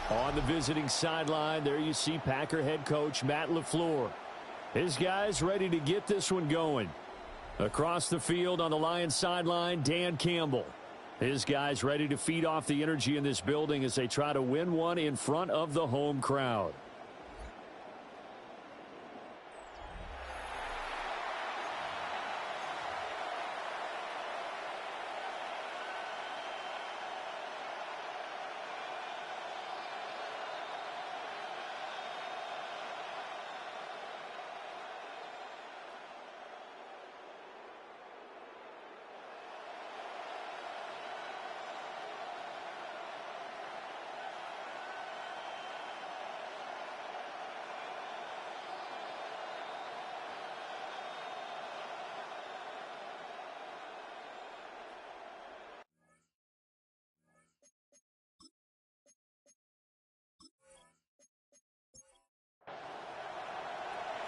On the visiting sideline, there you see Packer head coach Matt LaFleur. His guys ready to get this one going. Across the field on the Lions sideline, Dan Campbell. His guys ready to feed off the energy in this building as they try to win one in front of the home crowd.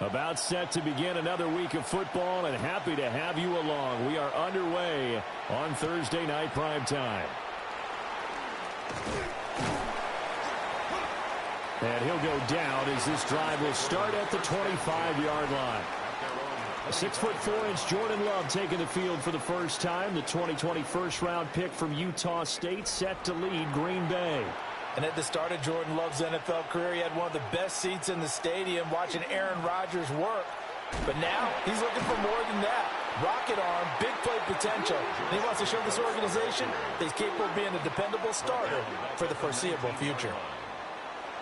About set to begin another week of football, and happy to have you along. We are underway on Thursday night primetime. And he'll go down as this drive will start at the 25-yard line. 6'4" Jordan Love taking the field for the first time. The 2020 first-round pick from Utah State set to lead Green Bay. And at the start of Jordan Love's NFL career, he had one of the best seats in the stadium watching Aaron Rodgers work. But now he's looking for more than that. Rocket arm, big play potential. And he wants to show this organization that he's capable of being a dependable starter for the foreseeable future.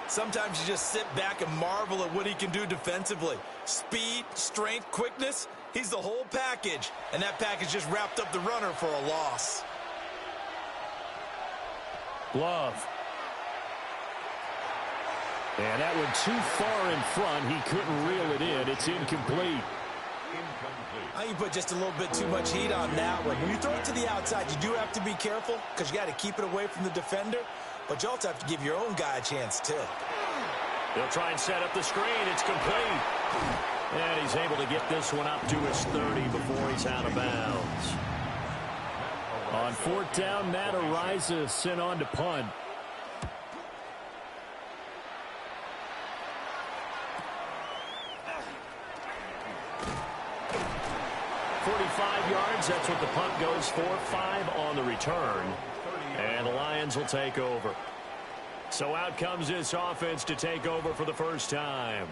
Sometimes you just sit back and marvel at what he can do defensively. Speed, strength, quickness, he's the whole package. And that package just wrapped up the runner for a loss. Love. And that went too far in front. He couldn't reel it in. It's incomplete. I think you put just a little bit too much heat on that one. When you throw it to the outside, you do have to be careful because you got to keep it away from the defender. But you also have to give your own guy a chance, too. They'll try and set up the screen. It's complete. And he's able to get this one up to his 30 before he's out of bounds. On fourth down, Matt Araiza sent on to punt. 45 yards, that's what the punt goes for. 5 on the return. And the Lions will take over. So out comes this offense to take over for the first time.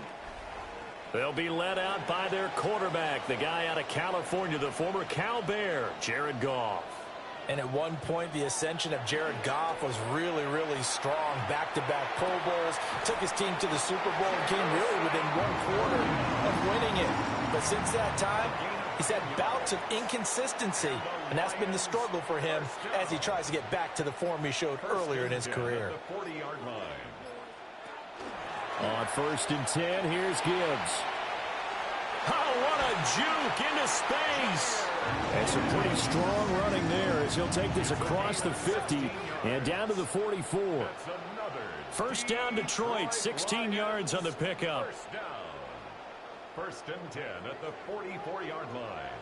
They'll be led out by their quarterback, the guy out of California, the former Cal Bear, Jared Goff. And at one point, the ascension of Jared Goff was really, really strong. Back-to-back Pro Bowls, took his team to the Super Bowl and came really within 1/4 of winning it. But since that time, he's had bouts of inconsistency, and that's been the struggle for him as he tries to get back to the form he showed earlier in his career. On 1st and 10, here's Gibbs. Oh, what a juke into space. And some pretty strong running there as he'll take this across the 50 and down to the 44. First down, Detroit, 16 yards on the pickup. First and 10 at the 44-yard line.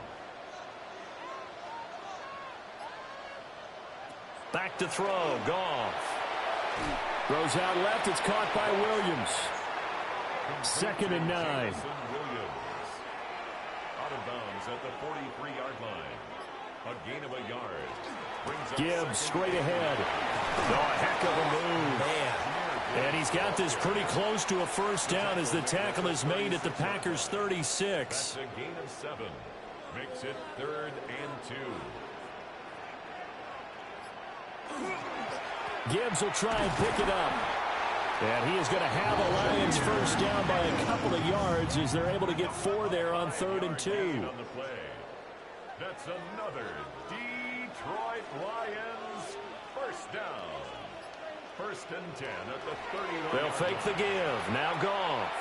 Back to throw, Goff. Throws out left, it's caught by Williams. 2nd and 9. Out of bounds at the 43-yard line. A gain of a yard. Gibbs straight ahead. Oh, a heck of a move. Man. And he's got this pretty close to a first down as the tackle is made at the Packers' 36. That's a gain of 7. Makes it 3rd and 2. Gibbs will try and pick it up. And he is going to have a Lions first down by a couple of yards as they're able to get 4 there on 3rd and 2. On the play. That's another Detroit Lions first down. 1st and 10 at the 30. They'll fake the give. Now Goff.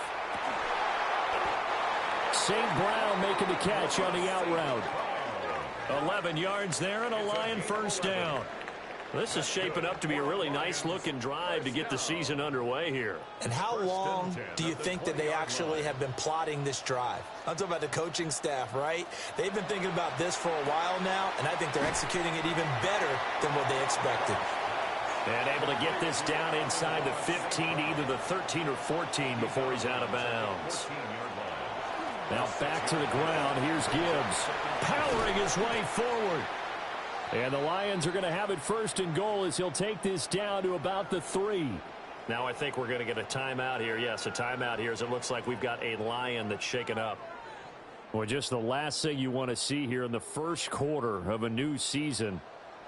St. Brown making the catch on the out route. 11 yards there and a Lion first down. This is shaping up to be a really nice-looking drive to get the season underway here. And how long do you think that they actually have been plotting this drive? I'm talking about the coaching staff, right? They've been thinking about this for a while now, and I think they're executing it even better than what they expected. And able to get this down inside the 15, either the 13 or 14 before he's out of bounds. Now back to the ground. Here's Gibbs powering his way forward. And the Lions are going to have it first and goal as he'll take this down to about the 3. Now I think we're going to get a timeout here. Yes, a timeout here as it looks like we've got a Lion that's shaken up. Well, just the last thing you want to see here in the first quarter of a new season.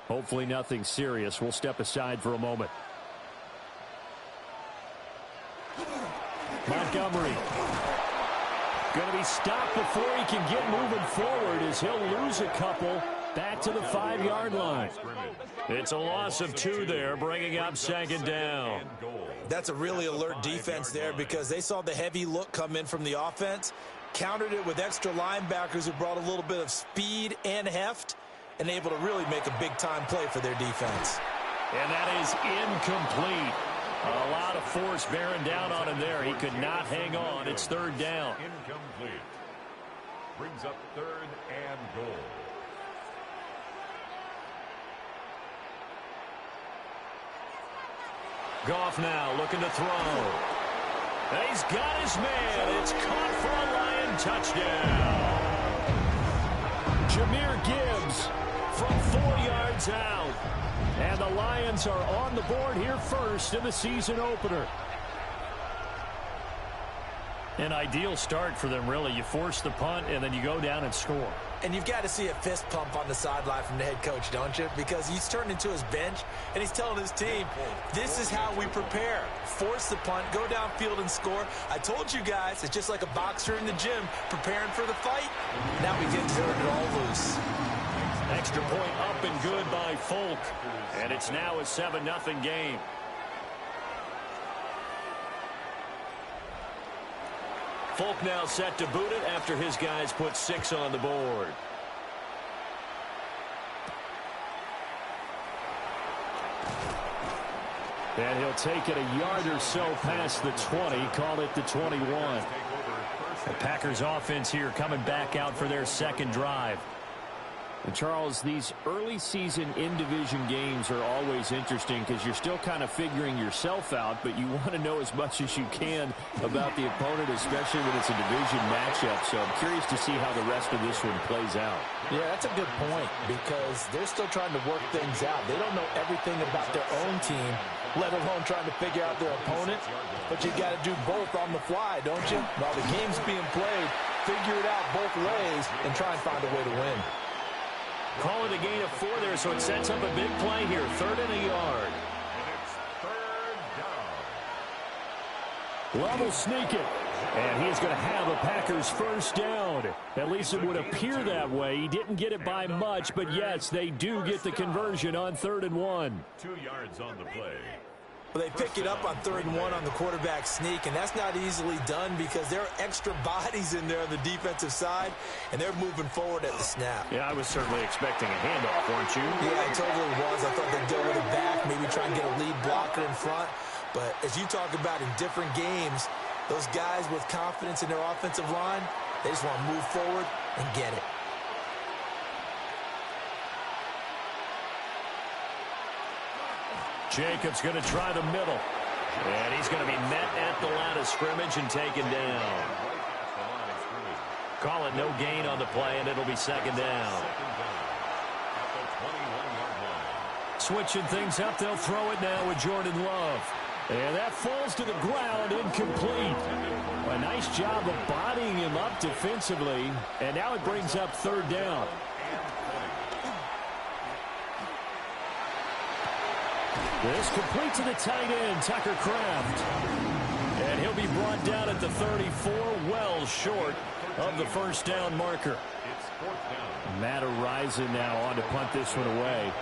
Hopefully nothing serious. We'll step aside for a moment. Montgomery going to be stopped before he can get moving forward as he'll lose a couple. Back to the 5-yard line. It's a loss of 2 there, bringing up second down. That's a really alert defense there because they saw the heavy look come in from the offense, countered it with extra linebackers who brought a little bit of speed and heft, and able to really make a big-time play for their defense. And that is incomplete. A lot of force bearing down on him there. He could not hang on. It's third down. Incomplete. Brings up third and goal. Goff now looking to throw. And he's got his man. It's caught for a Lion touchdown. Jahmyr Gibbs from 4 yards out. And the Lions are on the board here first in the season opener. An ideal start for them, really. You force the punt, and then you go down and score. And you've got to see a fist pump on the sideline from the head coach, don't you? Because he's turned into his bench, and he's telling his team, this is how we prepare. Force the punt, go downfield and score. I told you guys, it's just like a boxer in the gym preparing for the fight. Now we get to turn it all loose. Extra point up and good by Folk. And it's now a 7-0 game. Folk now set to boot it after his guys put 6 on the board. And he'll take it a yard or so past the 20, call it the 21. The Packers offense here coming back out for their second drive. And Charles, these early season in-division games are always interesting because you're still kind of figuring yourself out, but you want to know as much as you can about the opponent, especially when it's a division matchup. So I'm curious to see how the rest of this one plays out. Yeah, that's a good point because they're still trying to work things out. They don't know everything about their own team, let alone trying to figure out their opponent. But you got to do both on the fly, don't you? While the game's being played, figure it out both ways and try and find a way to win. Call it a gain of 4 there, so it sets up a big play here. 3rd and a yard. And it's third down. Love will sneak it. And he's going to have a Packers first down. At least it would appear that way. He didn't get it by much, but yes, they do get the conversion on 3rd and 1. 2 yards on the play. Well, they pick it up on 3rd and 1 on the quarterback sneak, and that's not easily done because there are extra bodies in there on the defensive side, and they're moving forward at the snap. Yeah, I was certainly expecting a handoff, weren't you? Yeah, I totally was. I thought they'd go with it back, maybe try and get a lead blocker in front. But as you talk about in different games, those guys with confidence in their offensive line, they just want to move forward and get it. Jacobs going to try the middle. And he's going to be met at the line of scrimmage and taken down. Call it no gain on the play, and it'll be second down. Switching things up, they'll throw it now with Jordan Love. And that falls to the ground, incomplete. A nice job of bodying him up defensively. And now it brings up 3rd down. This complete to the tight end, Tucker Kraft. And he'll be brought down at the 34, well short of the first down marker. Matt Araiza now on to punt this one away.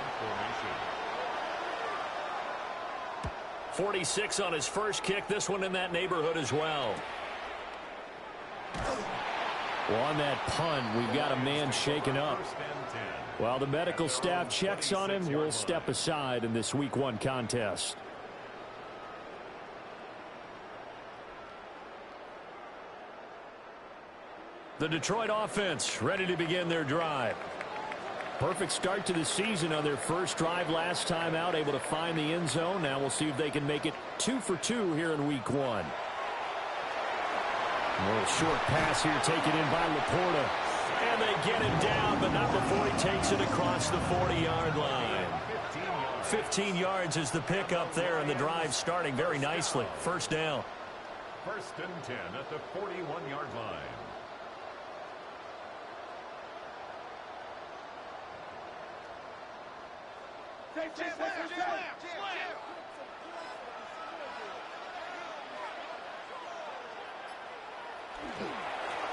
46 on his first kick. This one in that neighborhood as well. Well, on that punt, we've got a man shaken up. While the medical staff checks on him, we'll step aside in this Week 1 contest. The Detroit offense ready to begin their drive. Perfect start to the season on their first drive last time out, able to find the end zone. Now we'll see if they can make it 2 for 2 here in Week 1. A little short pass here taken in by Laporta. And they get him down, but not before he takes it across the 40-yard line. 15 yards is the pickup there, and the drive starting very nicely. First down. 1st and 10 at the 41-yard line.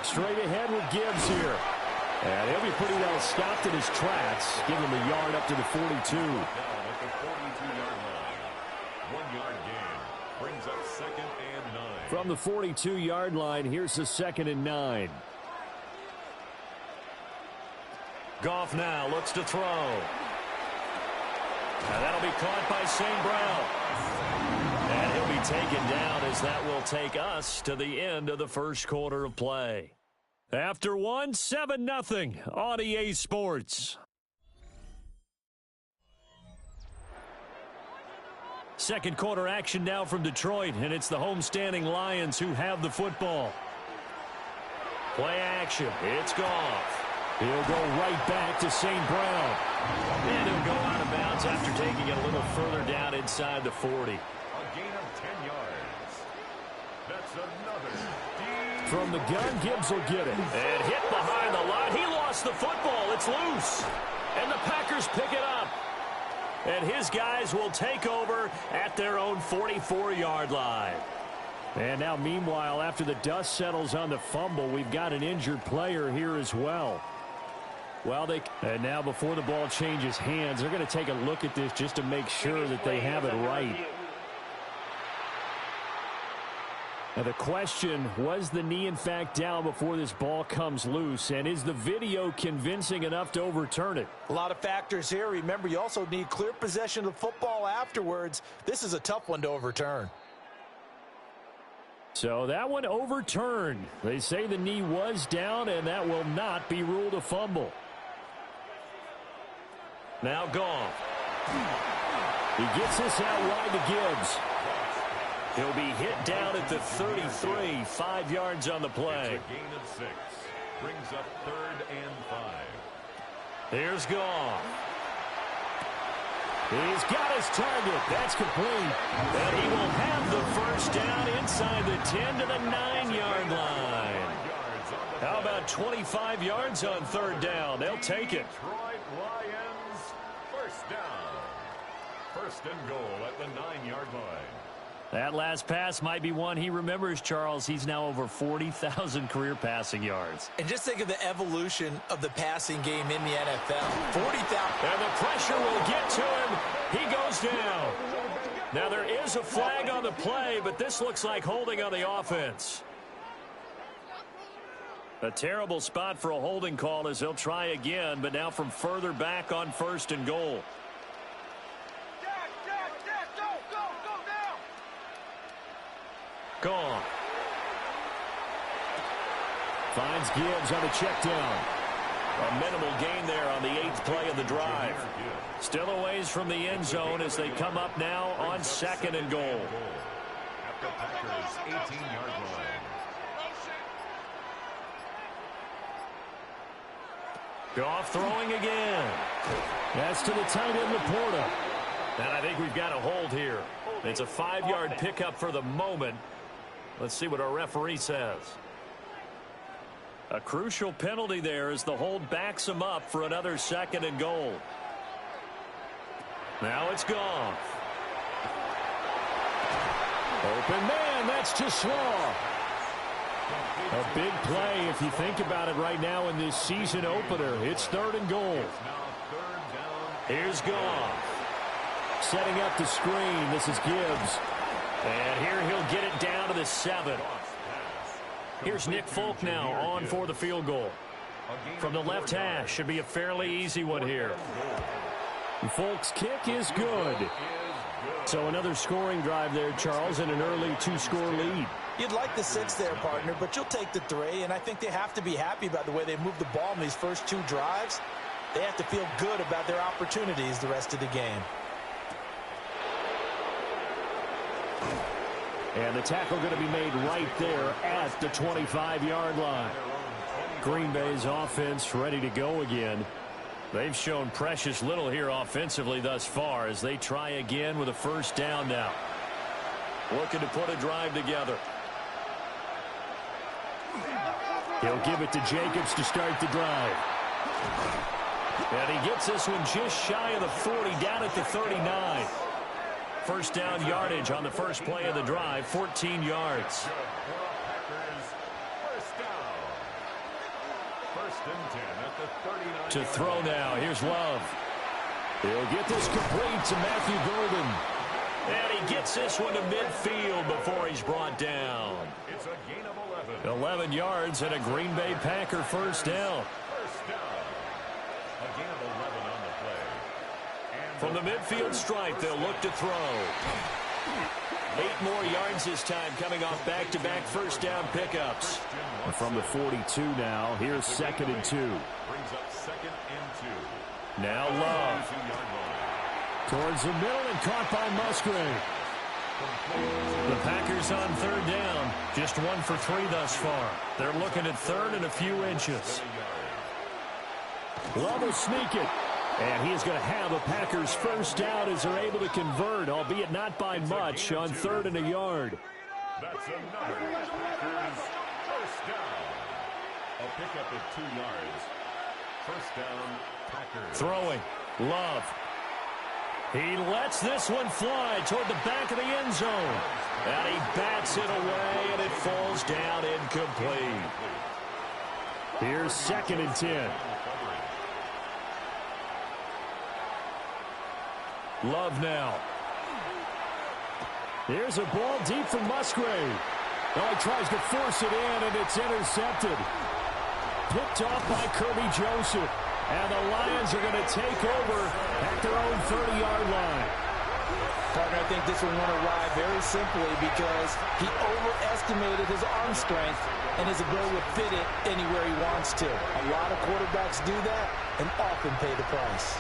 Straight ahead with Gibbs here. And he'll be pretty well stopped in his tracks. Give him a yard up to the 42. Down at the 42-yard line. 1-yard gain. Brings up 2nd and 9. From the 42-yard line, here's the 2nd and 9. Goff now looks to throw. And that'll be caught by St. Brown. And he'll be taken down as that will take us to the end of the first quarter of play. After 1, 7-0 on EA Sports. Second quarter action now from Detroit, and it's the homestanding Lions who have the football. Play action. It's Goff. He'll go right back to St. Brown. And he'll go out of bounds after taking it a little further down inside the 40. A gain of 10 yards. That's another deep. From the gun, Gibbs will get it. And hit behind the line. He lost the football. It's loose. And the Packers pick it up. And his guys will take over at their own 44-yard line. And now, meanwhile, after the dust settles on the fumble, we've got an injured player here as well. And now before the ball changes hands, they're going to take a look at this just to make sure that they have it right. Now the question, was the knee in fact down before this ball comes loose? And is the video convincing enough to overturn it? A lot of factors here. Remember, you also need clear possession of the football afterwards. This is a tough one to overturn. So that one overturned. They say the knee was down, and that will not be ruled a fumble. Now Goff. He gets this out wide to Gibbs. He'll be hit down at the 33, 5 yards on the play. It's a gain of 6. Brings up 3rd and 5. Here's Goff. He's got his target. That's complete. And he will have the first down inside the 10 to the 9-yard line. How about 25 yards on 3rd down? They'll take it. Detroit Lions, first down. 1st and goal at the 9-yard line. That last pass might be one he remembers, Charles. He's now over 40,000 career passing yards. And just think of the evolution of the passing game in the NFL. 40,000. And the pressure will get to him. He goes down. Now there is a flag on the play, but this looks like holding on the offense. A terrible spot for a holding call as they'll try again, but now from further back on 1st and goal. Gone. Finds Gibbs on the check down. A minimal gain there on the 8th play of the drive. Still a ways from the end zone as they come up now on 2nd and goal. At the Packers' 18-yard line. Goff throwing again. That's to the tight end, Laporta. And I think we've got a hold here. It's a 5-yard pickup for the moment. Let's see what our referee says. A crucial penalty there as the hold backs him up for another 2nd and goal. Now it's Goff. Open man, that's to Slaw. A big play if you think about it right now in this season opener. It's 3rd and goal. Here's Goff. Setting up the screen. This is Gibbs. And here he'll get it down to the 7. Here's Nick Folk now on for the field goal. From the left hash, should be a fairly easy one here. Folk's kick is good. So another scoring drive there, Charles, and an early two-score lead. You'd like the 6 there, partner, but you'll take the 3, and I think they have to be happy about the way they moved the ball in these first 2 drives. They have to feel good about their opportunities the rest of the game. And the tackle going to be made right there at the 25-yard line. Green Bay's offense ready to go again. They've shown precious little here offensively thus far as they try again with a first down now. Looking to put a drive together. He'll give it to Jacobs to start the drive. And he gets this one just shy of the 40, down at the 39. First down yardage on the first play of the drive, 14 yards. To throw now, here's Love. He'll get this complete to Matthew Golden. And he gets this one to midfield before he's brought down. It's a gain of 11. 11 yards and a Green Bay Packer first down. First down. A gain of 11 on the play. And From the midfield stripe, they'll look to throw. 8 more yards this time, coming off back-to-back first down pickups. And from the 42 now, here's 2nd and 2. brings up 2nd and 2. Now Love. 22-yard line. Towards the middle and caught by Musgrave. The Packers on 3rd down. Just 1 for 3 thus far. They're looking at 3rd and a few inches. Love will sneak it. And he is going to have a Packers first down as they're able to convert, albeit not by much, on 3rd and a yard. That's another Packers first down. A pickup of 2 yards. First down, Packers. Throwing. Love. He lets this one fly toward the back of the end zone. And he bats it away, and it falls down incomplete. Here's 2nd and 10. Love now. Here's a ball deep from Musgrave. Oh, he tries to force it in, and it's intercepted. Picked off by Kirby Joseph. And the Lions are going to take over at their own 30-yard line. Partner, I think this one won't arrive very simply because he overestimated his arm strength and his ability to fit it anywhere he wants to. A lot of quarterbacks do that and often pay the price.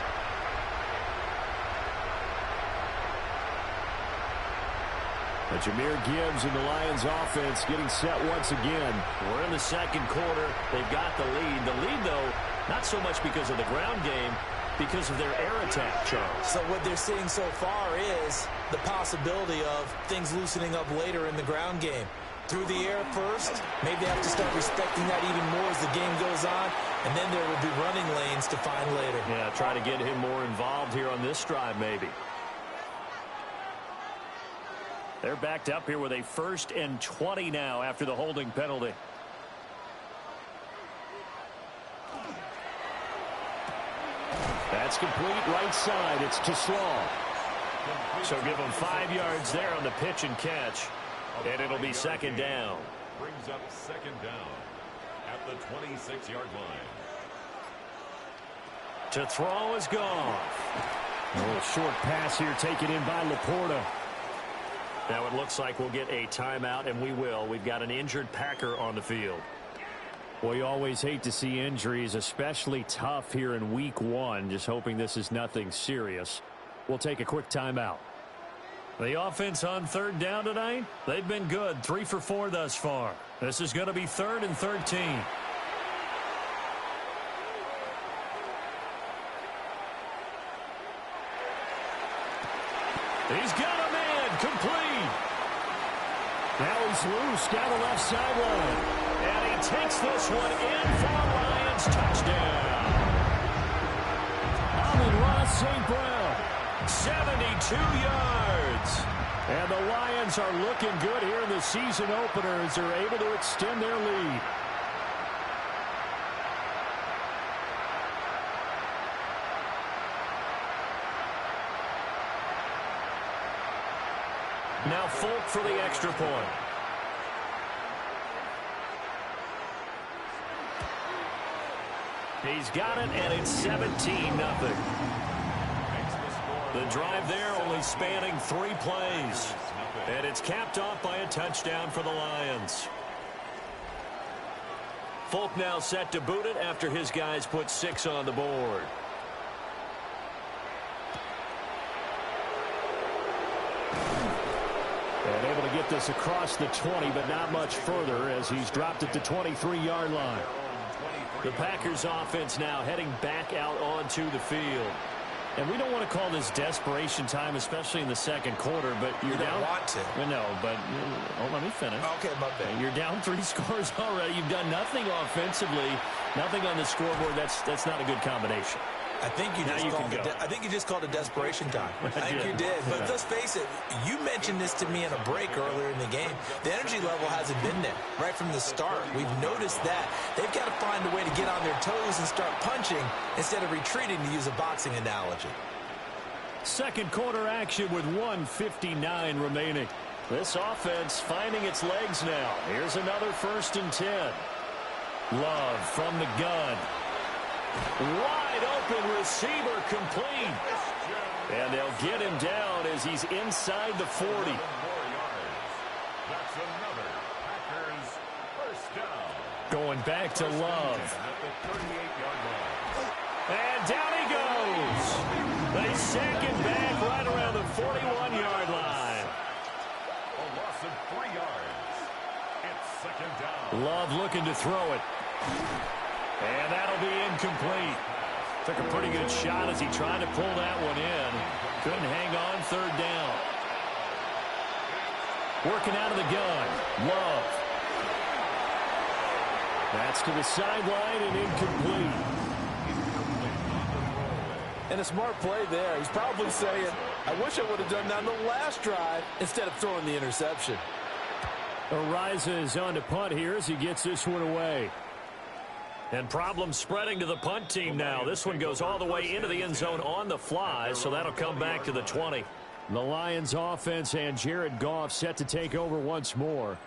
But Jahmyr Gibbs and the Lions offense getting set once again. We're in the 2nd quarter. They've got the lead. The lead, though, not so much because of the ground game, because of their air attack, Charles. So what they're seeing so far is the possibility of things loosening up later in the ground game. Through the air first, maybe they have to start respecting that even more as the game goes on, and then there will be running lanes to find later. Yeah, try to get him more involved here on this drive, maybe. They're backed up here with a 1st and 20 now after the holding penalty. That's complete right side. It's to Slaw. So give him 5 yards there on the pitch and catch. And it'll be 2nd down. Brings up 2nd down at the 26-yard line. To throw is gone. A little short pass here taken in by Laporta. Now it looks like we'll get a timeout, and we will. We've got an injured Packer on the field. Well, you always hate to see injuries, especially tough here in week 1. Just hoping this is nothing serious. We'll take a quick timeout. The offense on 3rd down tonight, they've been good. 3 for 4 thus far. This is going to be 3rd and 13. He's got a man complete. Now he's loose down the left sideline. And he takes this one in for a Lions touchdown. Amon-Ra St. Brown, 72 yards. And the Lions are looking good here in the season opener as they're able to extend their lead. Now Folk for the extra point. He's got it, and it's 17-0. The drive there only spanning 3 plays. And it's capped off by a touchdown for the Lions. Folk now set to boot it after his guys put 6 on the board. And able to get this across the 20, but not much further as he's dropped it to 23-yard line. The Packers offense now heading back out onto the field. And we don't want to call this desperation time, especially in the second quarter, but you're down. You don't want to. No, but let me finish. Okay, my bad. You're down 3 scores already. You've done nothing offensively, nothing on the scoreboard. That's not a good combination. I think you just called it desperation time. I think you did. But let's face it, you mentioned this to me in a break earlier in the game. The energy level hasn't been there right from the start. We've noticed that. They've got to find a way to get on their toes and start punching instead of retreating, to use a boxing analogy. Second quarter action with 1:59 remaining. This offense finding its legs now. Here's another 1st and 10. Love from the gun. Wide open receiver, complete. And they'll get him down as he's inside the 40. That's another Packers first down. Going back to Love. At the 38-yard line. And down he goes. They sack him back right around the 41-yard line. A loss of 3 yards. It's second down. Love looking to throw it. And that'll be incomplete. Took a pretty good shot as he tried to pull that one in. Couldn't hang on, 3rd down. Working out of the gun. Love. That's to the sideline and incomplete. And a smart play there. He's probably saying, I wish I would have done that on the last drive instead of throwing the interception. Ariza is on to punt here as he gets this one away. And problems spreading to the punt team now. This one goes all the way into the end zone on the fly, so that'll come back to the 20. The Lions offense and Jared Goff set to take over once more.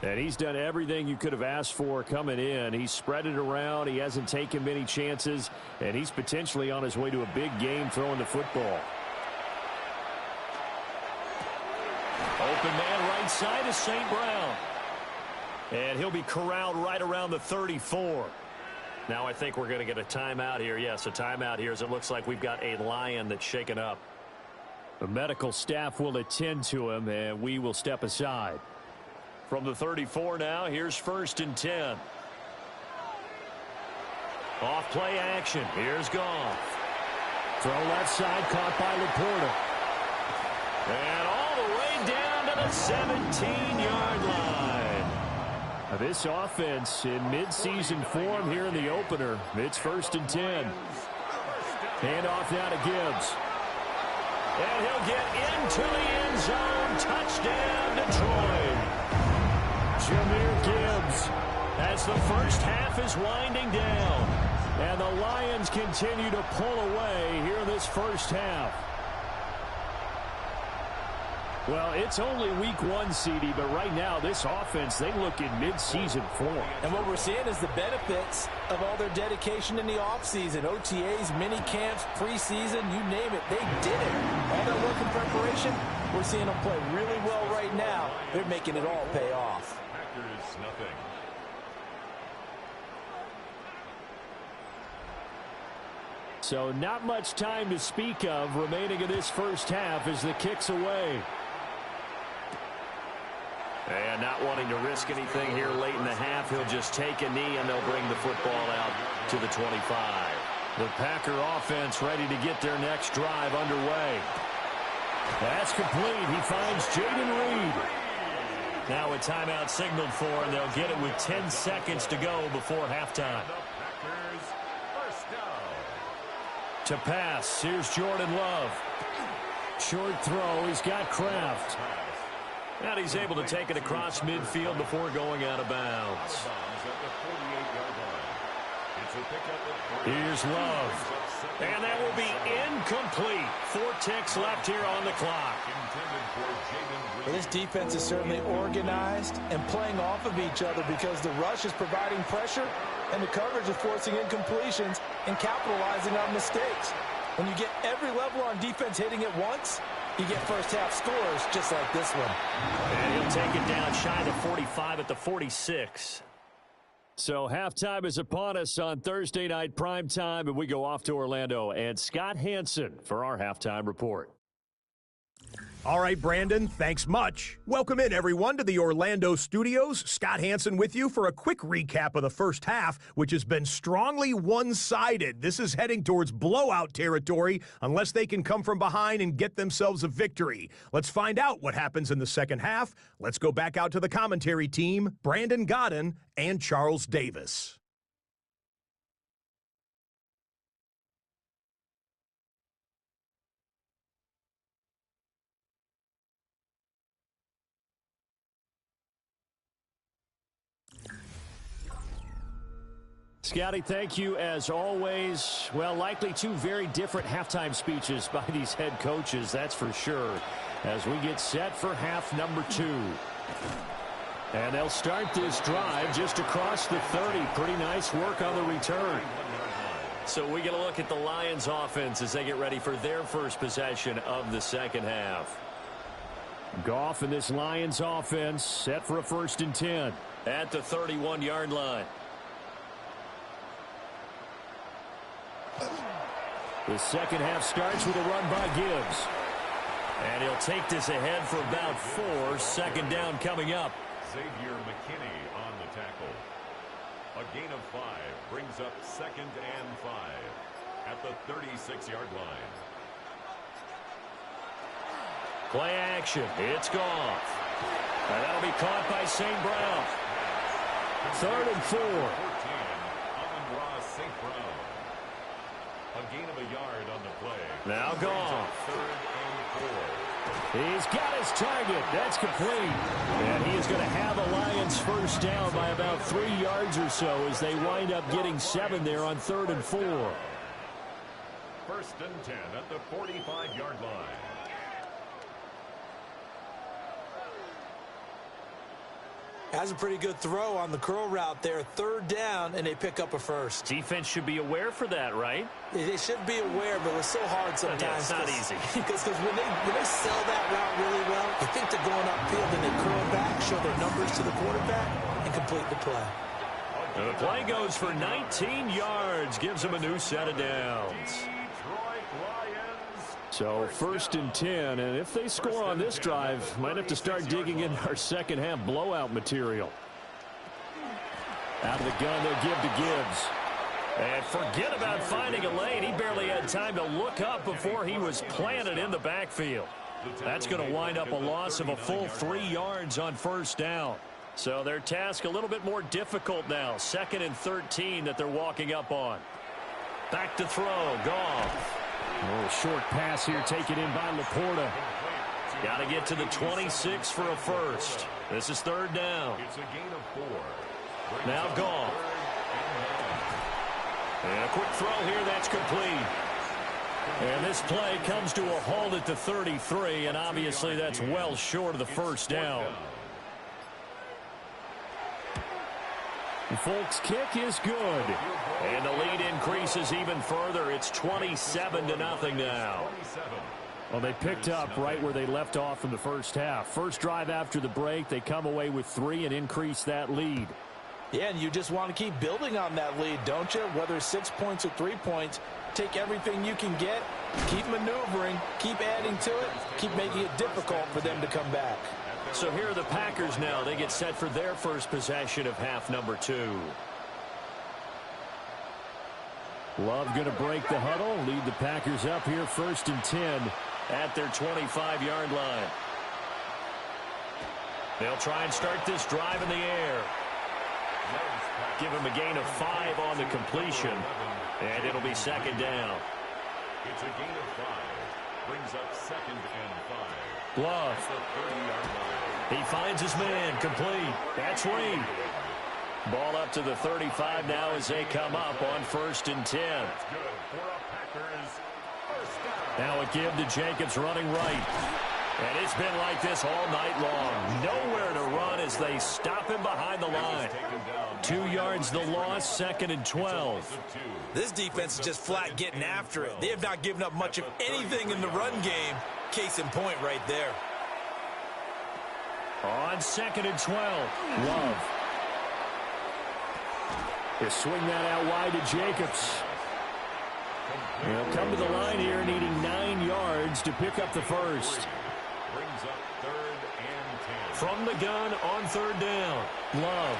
And he's done everything you could have asked for coming in. He's spread it around. He hasn't taken many chances. And he's potentially on his way to a big game throwing the football. Open man right side is St. Brown. And he'll be corralled right around the 34. Now I think we're going to get a timeout here. Yes, a timeout here as it looks like we've got a Lion that's shaken up. The medical staff will attend to him, and we will step aside. From the 34 now, here's 1st and 10. Off play action. Here's Goff. Throw left side, caught by Laporta. And all the way down to the 17-yard line. This offense in midseason form here in the opener. It's 1st and 10. Handoff now to Gibbs. And he'll get into the end zone. Touchdown, Detroit. Jahmyr Gibbs. As the first half is winding down. And the Lions continue to pull away here in this first half. Well, it's only week 1, CD, but right now this offense, they look in midseason form. And what we're seeing is the benefits of all their dedication in the offseason. OTAs, mini camps, preseason, you name it, they did it. All that work in preparation, we're seeing them play really well right now. They're making it all pay off. Packers nothing. So not much time to speak of remaining in this first half as the kick's away. And not wanting to risk anything here late in the half, he'll just take a knee and they'll bring the football out to the 25. The Packer offense ready to get their next drive underway. That's complete. He finds Jaden Reed. Now a timeout signaled for, and they'll get it with 10 seconds to go before halftime. Packers first down. To pass, here's Jordan Love. Short throw, he's got Kraft. And he's able to take it across midfield before going out of bounds. Here's Love. And that will be incomplete. 4 ticks left here on the clock. Well, this defense is certainly organized and playing off of each other because the rush is providing pressure and the coverage is forcing incompletions and capitalizing on mistakes. When you get every level on defense hitting it once, you get first-half scores just like this one. And he'll take it down shy of the 45 at the 46. So halftime is upon us on Thursday night primetime, and we go off to Orlando. And Scott Hanson for our halftime report. All right, Brandon, thanks much. Welcome in, everyone, to the Orlando studios. Scott Hanson with you for a quick recap of the first half, which has been strongly one-sided. This is heading towards blowout territory unless they can come from behind and get themselves a victory. Let's find out what happens in the second half. Let's go back out to the commentary team, Brandon Gaudin and Charles Davis. Scotty, thank you as always. Well, likely two very different halftime speeches by these head coaches, that's for sure, as we get set for half number 2. And they'll start this drive just across the 30. Pretty nice work on the return. So we get a look at the Lions offense as they get ready for their first possession of the second half. Goff and this Lions offense set for a 1st and 10. At the 31-yard line. The second half starts with a run by Gibbs. And he'll take this ahead for about 4. Second down coming up. Xavier McKinney on the tackle. A gain of 5 brings up 2nd and 5 at the 36-yard line. Play action. It's Goff. And that'll be caught by St. Brown. 3rd and 4. Amon-Ra St. Brown. A gain of a yard on the play. Now Goff. 3rd and 4. He's got his target. That's complete. And he is going to have a Lions first down by about 3 yards or so as they wind up getting 7 there on 3rd and 4. 1st and 10 at the 45-yard line. Has a pretty good throw on the curl route there. 3rd down, and they pick up a first. Defense should be aware for that, right? They should be aware, but it's so hard sometimes. Yeah, it's not easy. Because when they sell that route really well, they think they're going upfield, and they curl back, show their numbers to the quarterback, and complete the play. And the play goes for 19 yards. Gives them a new set of downs. So 1st and 10, and if they score on this drive, might have to start digging in our second half blowout material. Out of the gun, they'll give to Gibbs. And forget about finding a lane. He barely had time to look up before he was planted in the backfield. That's going to wind up a loss of a full 3 yards on 1st down. So their task a little bit more difficult now. 2nd and 13 that they're walking up on. Back to throw. Goff. A little short pass here taken in by Laporta. Got to get to the 26 for a first. This is 3rd down. It's a gain of 4. Now Goff. And a quick throw here. That's complete. And this play comes to a halt at the 33, and obviously that's well short of the first down. The Folks kick is good. And the lead increases even further. It's 27-0 now. Well, they picked up right where they left off in the first half. First drive after the break, they come away with 3 and increase that lead. Yeah, and you just want to keep building on that lead, don't you? Whether 6 points or 3 points, take everything you can get, keep maneuvering, keep adding to it, keep making it difficult for them to come back. So here are the Packers now. They get set for their first possession of half number 2. Love going to break the huddle, lead the Packers up here 1st and 10 at their 25-yard line. They'll try and start this drive in the air. Give him a gain of 5 on the completion, and it'll be 2nd down. It's a gain of 5. Brings up 2nd and 5. Love. He finds his man. Complete. That's Reed. Ball up to the 35 now as they come up on 1st and 10. Good for a Packers first down. Now a give to Jacobs running right. And it's been like this all night long. Nowhere to run as they stop him behind the line. 2 yards the loss, 2nd and 12. This defense is just flat getting after it. They have not given up much of anything in the run game. Case in point right there. On 2nd and 12, Love. He'll swing that out wide to Jacobs. He'll come to the line here needing 9 yards to pick up the first. Brings up 3rd and 10. From the gun on 3rd down, Love.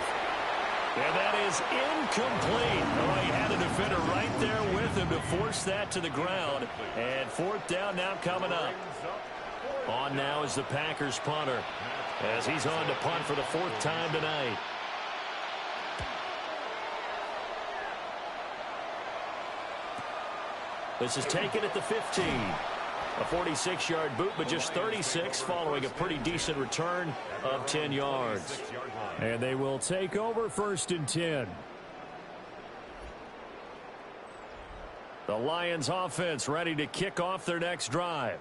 And that is incomplete. Oh, he had a defender right there with him to force that to the ground. And 4th down now coming up. On now is the Packers punter, as he's on to punt for the 4th time tonight. This is taken at the 15. A 46-yard boot, but just 36 following a pretty decent return of 10 yards. And they will take over 1st and 10. The Lions offense ready to kick off their next drive.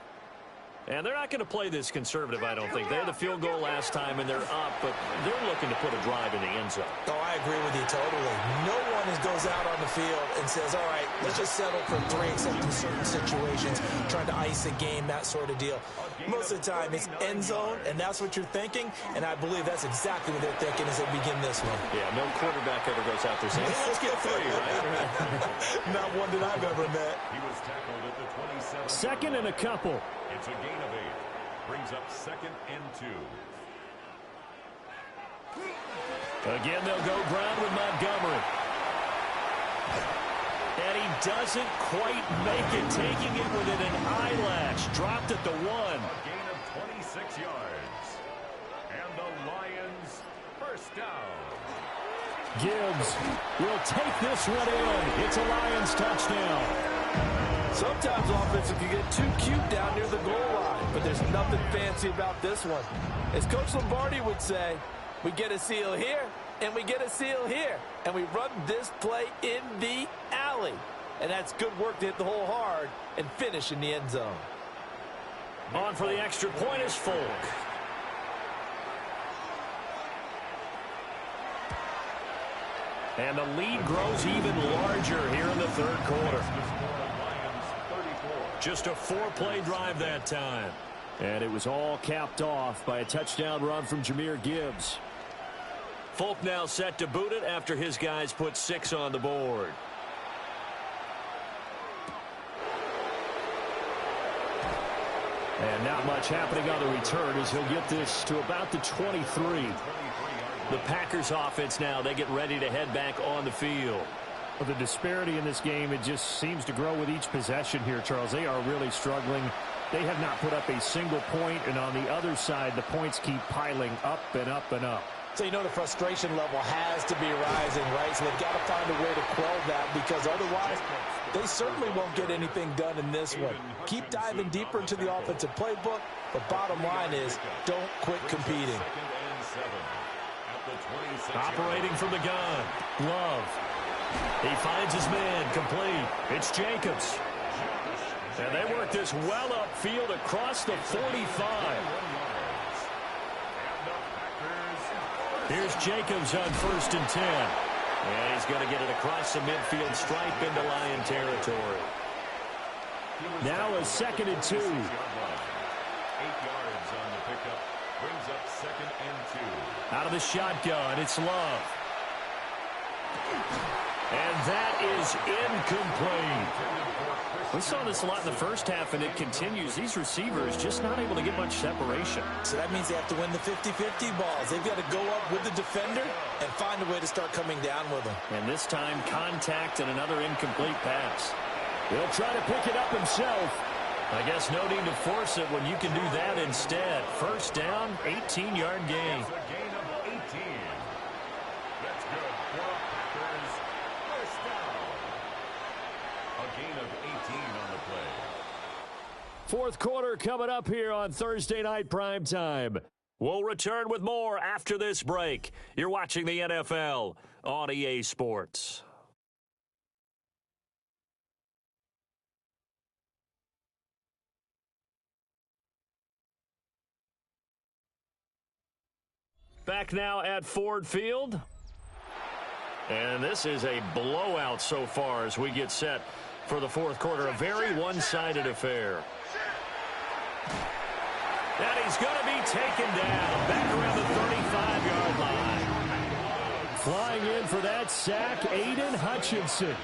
And they're not going to play this conservative, I don't think. They had the field goal last time, and they're up, but they're looking to put a drive in the end zone. Oh, I agree with you totally. No one goes out on the field and says, all right, let's just settle for 3 except in certain situations, trying to ice a game, that sort of deal. Most of the time, it's end zone, and that's what you're thinking, and I believe that's exactly what they're thinking as they begin this one. Yeah, no quarterback ever goes out there saying, hey, let's get 3, right? Not one that I've ever met. He was tackled at the 27. 2nd and a couple. It's a gain of 8. Brings up 2nd and 2. Again, they'll go ground with Montgomery. And he doesn't quite make it, taking it within an eyelash. Dropped at the 1. A gain of 26 yards. And the Lions, 1st down. Gibbs will take this one in. It's a Lions touchdown. Sometimes offensive can get too cute down near the goal line, but there's nothing fancy about this one. As Coach Lombardi would say, we get a seal here, and we get a seal here, and we run this play in the alley. And that's good work to hit the hole hard and finish in the end zone. On for the extra point is Folk. And the lead grows even larger here in the 3rd quarter. Just a 4-play drive that time. And it was all capped off by a touchdown run from Jahmyr Gibbs. Folk now set to boot it after his guys put 6 on the board. And not much happening on the return as he'll get this to about the 23. The Packers offense now, they get ready to head back on the field. Well, the disparity in this game, it just seems to grow with each possession here, Charles. They are really struggling. They have not put up a single point, and on the other side, the points keep piling up and up and up. So you know the frustration level has to be rising, right? So they've got to find a way to quell that, because otherwise they certainly won't get anything done in this one. Keep diving deeper into the offensive playbook, but bottom line is don't quit competing. Operating from the gun, Love. He finds his man, complete. It's Jacobs. And they work this well upfield across the 45. Here's Jacobs on 1st and 10. And he's going to get it across the midfield stripe into Lion territory. Now a 2nd and 2. 8 yards on the pickup. Brings up 2nd and 2. Out of the shotgun, it's Love. And that is incomplete. We saw this a lot in the first half, and it continues. These receivers just not able to get much separation. So that means they have to win the 50-50 balls. They've got to go up with the defender and find a way to start coming down with them. And this time, contact and another incomplete pass. He'll try to pick it up himself. I guess no need to force it when you can do that instead. 1st down, 18-yard gain. It's a gain of 18. That's good for the Packers. 1st down. A gain of 18 on the play. 4th quarter coming up here on Thursday Night Primetime. We'll return with more after this break. You're watching the NFL on EA Sports. Back now at Ford Field. And this is a blowout so far as we get set for the fourth quarter. A very one-sided affair. And he's going to be taken down back around the 35-yard line. Flying in for that sack, Aiden Hutchinson.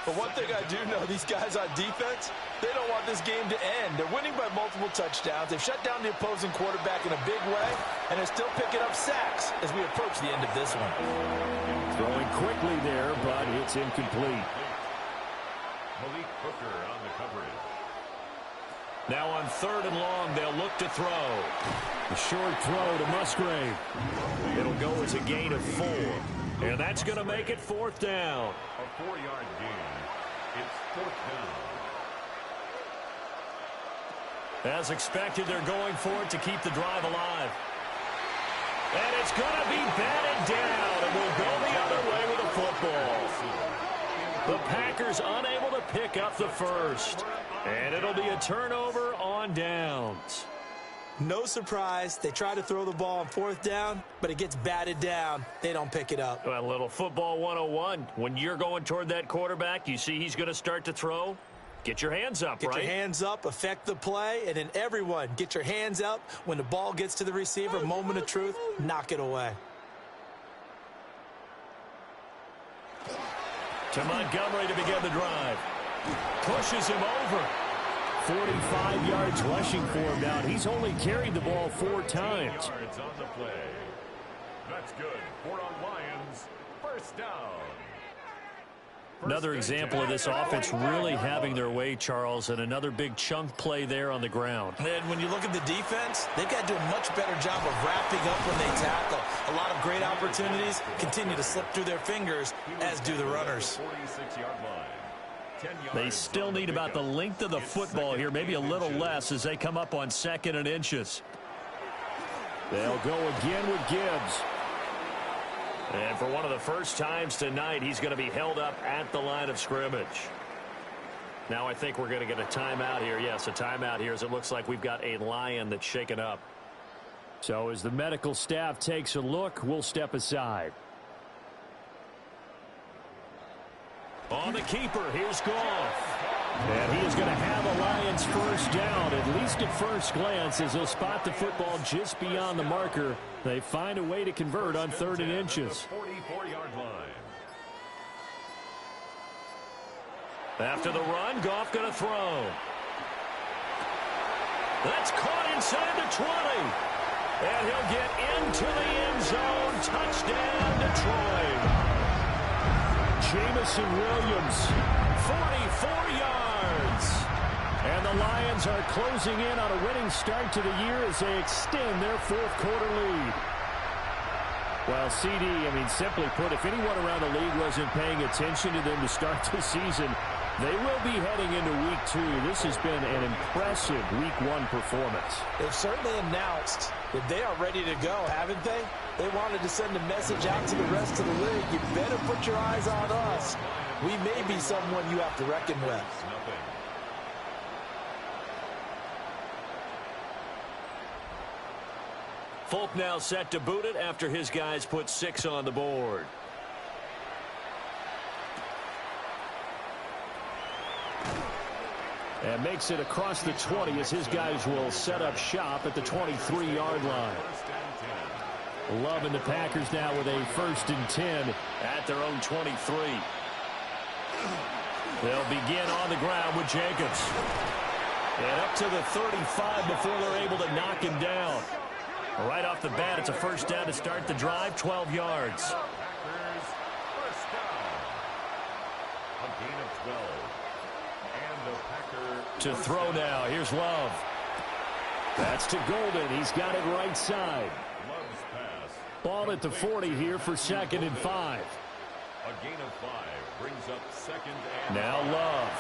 But one thing I do know, these guys on defense, they don't want this game to end. They're winning by multiple touchdowns. They've shut down the opposing quarterback in a big way, and they're still picking up sacks as we approach the end of this one. Throwing quickly there, but it's incomplete. Malik Hooker on the coverage. Now on 3rd and long, they'll look to throw. A short throw to Musgrave. It'll go as a gain of 4. And that's going to make it 4th down. A 4-yard gain. It's 4th down. As expected, they're going for it to keep the drive alive. And it's going to be batted down, and we'll go the other way with a football. The Packers unable to pick up the first. And it'll be a turnover on downs. No surprise. They try to throw the ball on 4th down, but it gets batted down. They don't pick it up. Well, a little football 101. When you're going toward that quarterback, you see he's going to start to throw. Get your hands up, right? Get your hands up, affect the play, and then everyone get your hands up. When the ball gets to the receiver, moment of truth, knock it away. To Montgomery to begin the drive. Pushes him over. 45 yards rushing for him now. He's only carried the ball 4 times. Yards on the play. That's good. 4 on Lions. First down. Another example of this offense really having their way, Charles, and another big chunk play there on the ground. And when you look at the defense, they've got to do a much better job of wrapping up when they tackle. A lot of great opportunities continue to slip through their fingers, as do the runners. 46-yard line. They still need about the length of the football here, maybe a little less as they come up on 2nd and inches. They'll go again with Gibbs. And for one of the first times tonight, he's going to be held up at the line of scrimmage. Now I think we're going to get a timeout here. Yes, a timeout here as it looks like we've got a Lion that's shaken up. So as the medical staff takes a look, we'll step aside. On the keeper, here's Goff. And he is going to have a Lions first down, at least at first glance, as he'll spot the football just beyond the marker. They find a way to convert on 3rd and inches. 44-yard line. After the run, Goff going to throw. That's caught inside the 20. And he'll get into the end zone. Touchdown, Detroit. Jamison Williams, 44 yards. And the Lions are closing in on a winning start to the year as they extend their 4th quarter lead. Well, CD, simply put, if anyone around the league wasn't paying attention to them to start the season, they will be heading into Week 2. This has been an impressive Week 1 performance. They've certainly announced that they are ready to go, haven't they? They wanted to send a message out to the rest of the league. You better put your eyes on us. We may be someone you have to reckon with. Folk now set to boot it after his guys put 6 on the board. And makes it across the 20 as his guys will set up shop at the 23-yard line. Love and the Packers now with a 1st and 10 at their own 23. They'll begin on the ground with Jacobs. And up to the 35 before they're able to knock him down. Right off the bat, it's a first down to start the drive, 12 yards. Packers first down. A gain of 12. And the Packer to throw now. Here's Love. That's to Golden. He's got it right side. Love's pass. Ball at the 40 here for 2nd and 5. A gain of 5 brings up 2nd and now Love.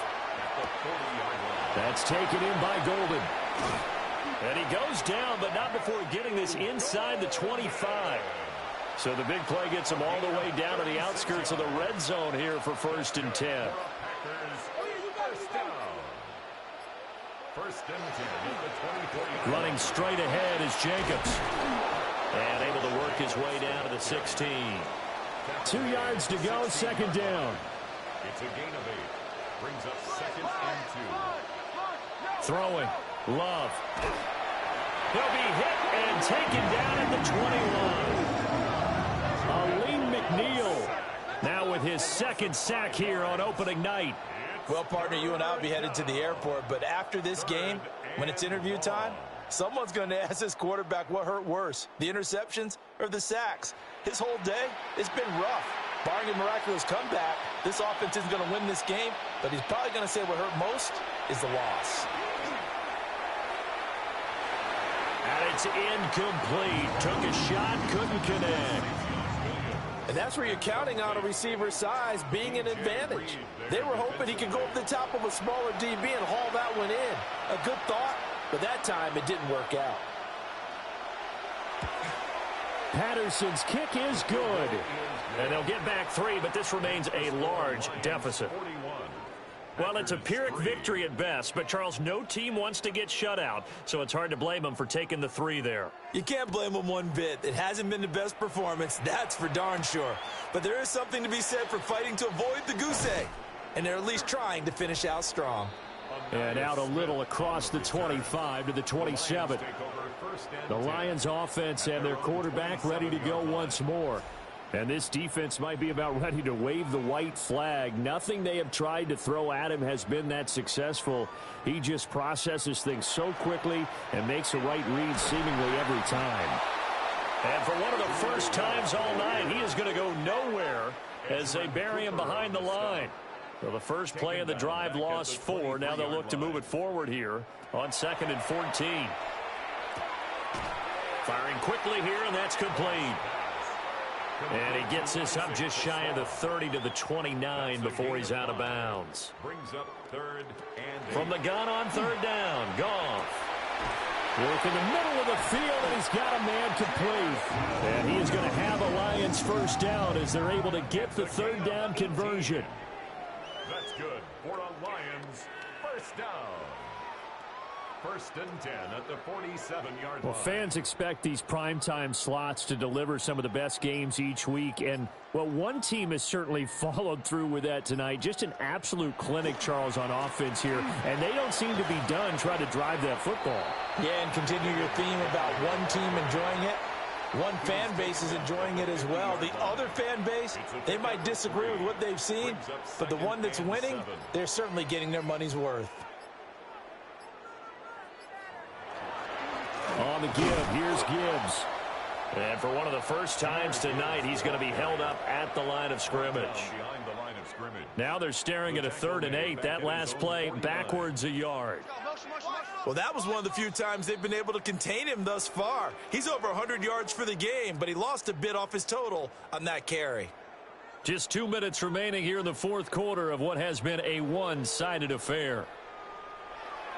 At the 40-yard line. That's taken in by Golden. And he goes down, but not before getting this inside the 25. So the big play gets him all the way down to the outskirts of the red zone here for 1st and 10. Packers first down. 1st and 10 at the 24. Running straight ahead is Jacobs. And able to work his way down to the 16. 2 yards to go, second down. It's a gain of 8. Brings up second and 2. Throwing. Love. He'll be hit and taken down at the 21. Aleem McNeil now with his second sack here on opening night. Well, partner, you and I will be headed to the airport, but after this game, when it's interview time, someone's going to ask this quarterback what hurt worse, the interceptions or the sacks. His whole day, it's been rough. Barring a miraculous comeback, this offense isn't going to win this game, but he's probably going to say what hurt most is the loss. And it's incomplete. Took a shot, couldn't connect. And that's where you're counting on a receiver's size being an advantage. They were hoping he could go over the top of a smaller DB and haul that one in. A good thought, but that time it didn't work out. Patterson's kick is good. And they'll get back 3, but this remains a large deficit. Well, it's a Pyrrhic victory at best, but, Charles, no team wants to get shut out, so it's hard to blame them for taking the 3 there. You can't blame them one bit. It hasn't been the best performance, that's for darn sure. But there is something to be said for fighting to avoid the goose egg, and they're at least trying to finish out strong. And out a little across the 25 to the 27. The Lions offense and their quarterback ready to go once more. And this defense might be about ready to wave the white flag. Nothing they have tried to throw at him has been that successful. He just processes things so quickly and makes a right read seemingly every time. And for one of the first times all night, he is going to go nowhere as they bury him behind the line. Well, the first play of the drive lost 4. Now they'll look to move it forward here on 2nd and 14. Firing quickly here, and that's complete. And he gets this up just shy of the 30 to the 29 before he's out of bounds. Brings up 3rd and 8. From the gun on 3rd down, Goff. Work in the middle of the field, and he's got a man complete. And he is going to have a Lions first down as they're able to get the 3rd down conversion. That's good for the Lions. First down. 1st and 10 at the 47-yard line. Well, fans expect these primetime slots to deliver some of the best games each week. And, well, one team has certainly followed through with that tonight. Just an absolute clinic, Charles, on offense here. And they don't seem to be done trying to drive that football. Yeah, and continue your theme about one team enjoying it. One fan base is enjoying it as well. The other fan base, they might disagree with what they've seen, but the one that's winning, they're certainly getting their money's worth. On the give, here's Gibbs. And for one of the first times tonight, he's going to be held up at the line of scrimmage. Now they're staring at a 3rd and 8. That last play, backwards a yard. Well, that was one of the few times they've been able to contain him thus far. He's over 100 yards for the game, but he lost a bit off his total on that carry. Just 2 minutes remaining here in the 4th quarter of what has been a one-sided affair.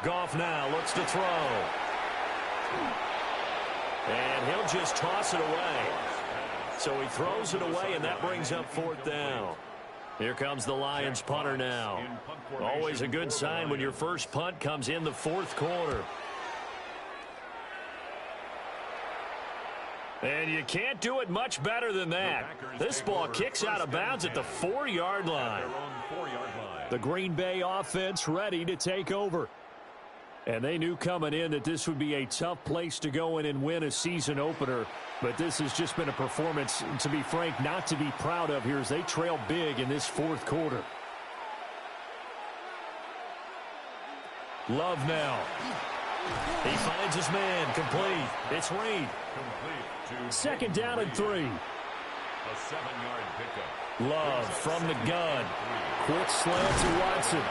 Goff now looks to throw. And he'll just toss it away. So he throws it away, and that brings up 4th down. Here comes the Lions punter now. Always a good sign when your first punt comes in the 4th quarter. And you can't do it much better than that. This ball kicks out of bounds at the 4-yard line. The Green Bay offense ready to take over. And they knew coming in that this would be a tough place to go in and win a season opener. But this has just been a performance, to be frank, not to be proud of here as they trail big in this 4th quarter. Love now. He finds his man. Complete. It's Reed. 2nd down and 3. A 7-yard pickup. Love from the gun. Quick slant to Watson.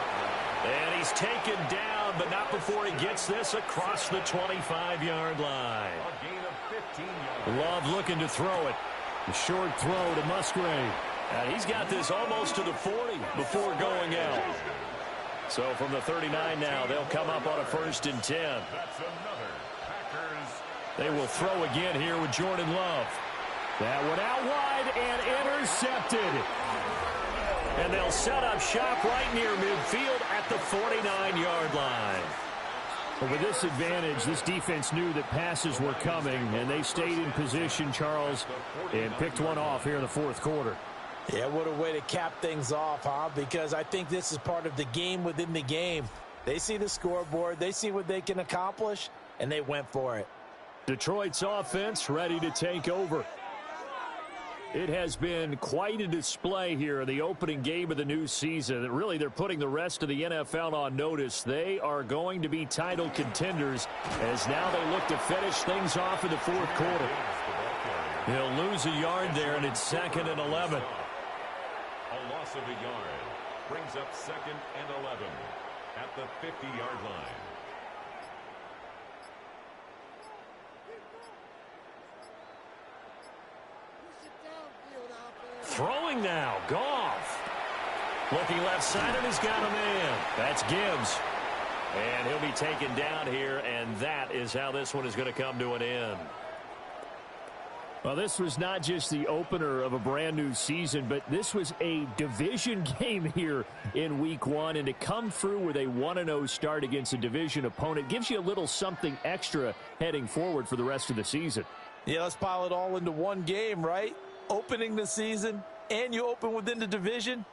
And he's taken down, but not before he gets this across the 25-yard line. A gain of 15 yards. Love looking to throw it. A short throw to Musgrave. And he's got this almost to the 40 before going out. So from the 39 now, they'll come up on a 1st and 10. That's another Packers. They will throw again here with Jordan Love. That one out wide and intercepted. And they'll set up shop right near midfield at the 49-yard line. But with this advantage, this defense knew that passes were coming, and they stayed in position, Charles, and picked one off here in the fourth quarter. Yeah, what a way to cap things off, huh? Because I think this is part of the game within the game. They see the scoreboard, they see what they can accomplish, and they went for it. Detroit's offense ready to take over. It has been quite a display here in the opening game of the new season. Really, they're putting the rest of the NFL on notice. They are going to be title contenders as now they look to finish things off in the fourth quarter. He'll lose a yard there, and it's 2nd and 11. A loss of a yard brings up 2nd and 11 at the 50-yard line. Throwing now, Goff. Looking left side, and he's got a man. That's Gibbs. And he'll be taken down here, and that is how this one is going to come to an end. Well, this was not just the opener of a brand new season, but this was a division game here in week 1. And to come through with a 1-0 start against a division opponent gives you a little something extra heading forward for the rest of the season. Yeah, let's pile it all into one game, right? Opening the season, and you open within the division.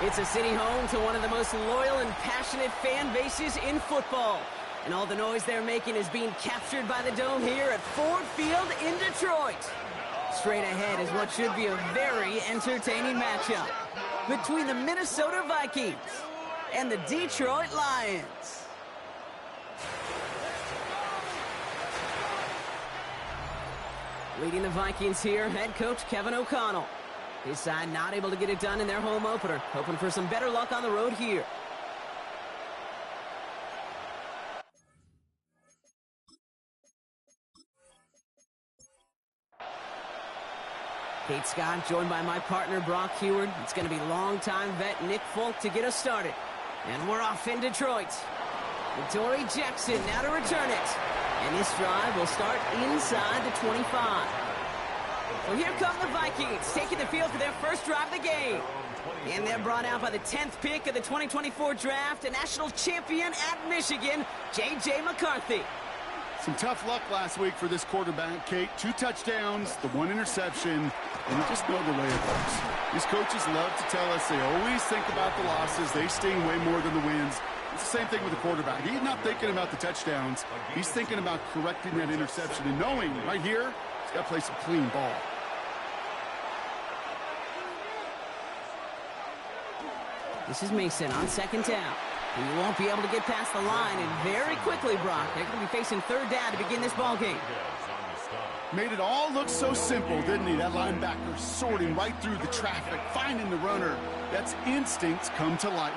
It's a city home to one of the most loyal and passionate fan bases in football. And all the noise they're making is being captured by the Dome here at Ford Field in Detroit. Straight ahead is what should be a very entertaining matchup between the Minnesota Vikings and the Detroit Lions. Leading the Vikings here, head coach Kevin O'Connell. His side not able to get it done in their home opener, hoping for some better luck on the road here. Kate Scott joined by my partner Brock Heward. It's going to be longtime vet Nick Folk to get us started. And we're off in Detroit. Dory Jackson now to return it. And this drive will start inside the 25. Well, here come the Vikings, taking the field for their first drive of the game. And they're brought out by the 10th pick of the 2024 draft, a national champion at Michigan, J.J. McCarthy. Some tough luck last week for this quarterback, Kate. 2 touchdowns, the 1 interception, and you just know the way it works. These coaches love to tell us they always think about the losses. They sting way more than the wins. It's the same thing with the quarterback. He's not thinking about the touchdowns. He's thinking about correcting that interception and knowing right here, he's got to play some clean ball. This is Mason on second down. He won't be able to get past the line, and very quickly, Brock, they're going to be facing third down to begin this ball game. Made it all look so simple, didn't he? That linebacker sorting right through the traffic, finding the runner. That's instincts come to life.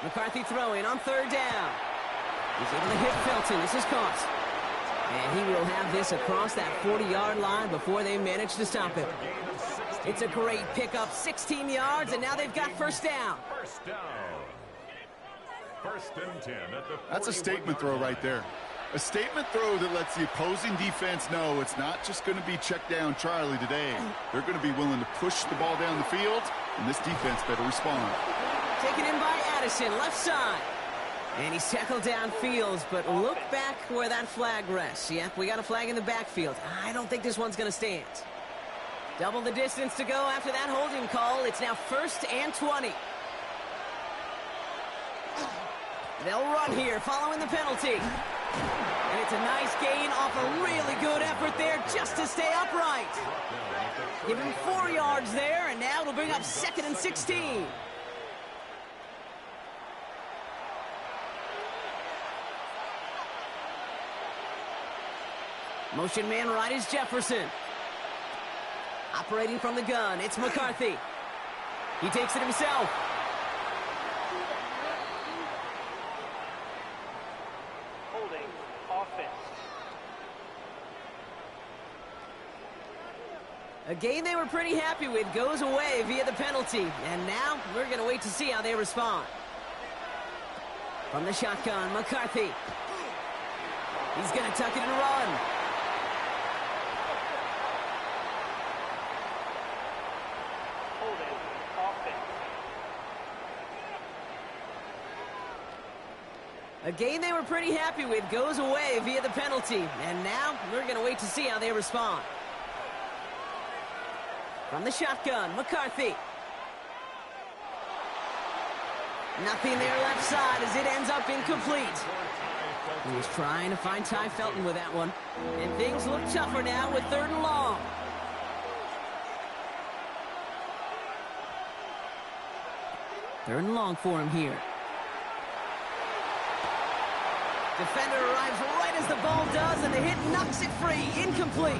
McCarthy throwing on third down. He's able to hit Felton. This is caught. And he will have this across that 40-yard line before they manage to stop him. It's a great pickup, 16 yards, and now they've got first down. First down. First and 10 at the 41. That's a statement throw right there. A statement throw that lets the opposing defense know it's not just going to be check down Charlie today. They're going to be willing to push the ball down the field, and this defense better respond. Taken in by Addison, left side. And he's tackled downfield, but look back where that flag rests. Yep, we got a flag in the backfield. I don't think this one's going to stand. Double the distance to go after that holding call. It's now 1st and 20. They'll run here following the penalty. And it's a nice gain off a really good effort there just to stay upright. Give him 4 yards there, and now it'll bring up 2nd and 16. Motion man right is Jefferson. Operating from the gun, it's McCarthy. He takes it himself. Holding offense. A game they were pretty happy with goes away via the penalty. And now we're going to wait to see how they respond. From the shotgun, McCarthy. He's going to tuck it and run. A game they were pretty happy with goes away via the penalty. And now we're going to wait to see how they respond. From the shotgun, McCarthy. Nothing there left side as it ends up incomplete. He was trying to find Ty Felton with that one. And things look tougher now with 3rd and long. Third and long for him here. Defender arrives right as the ball does, and the hit knocks it free. Incomplete.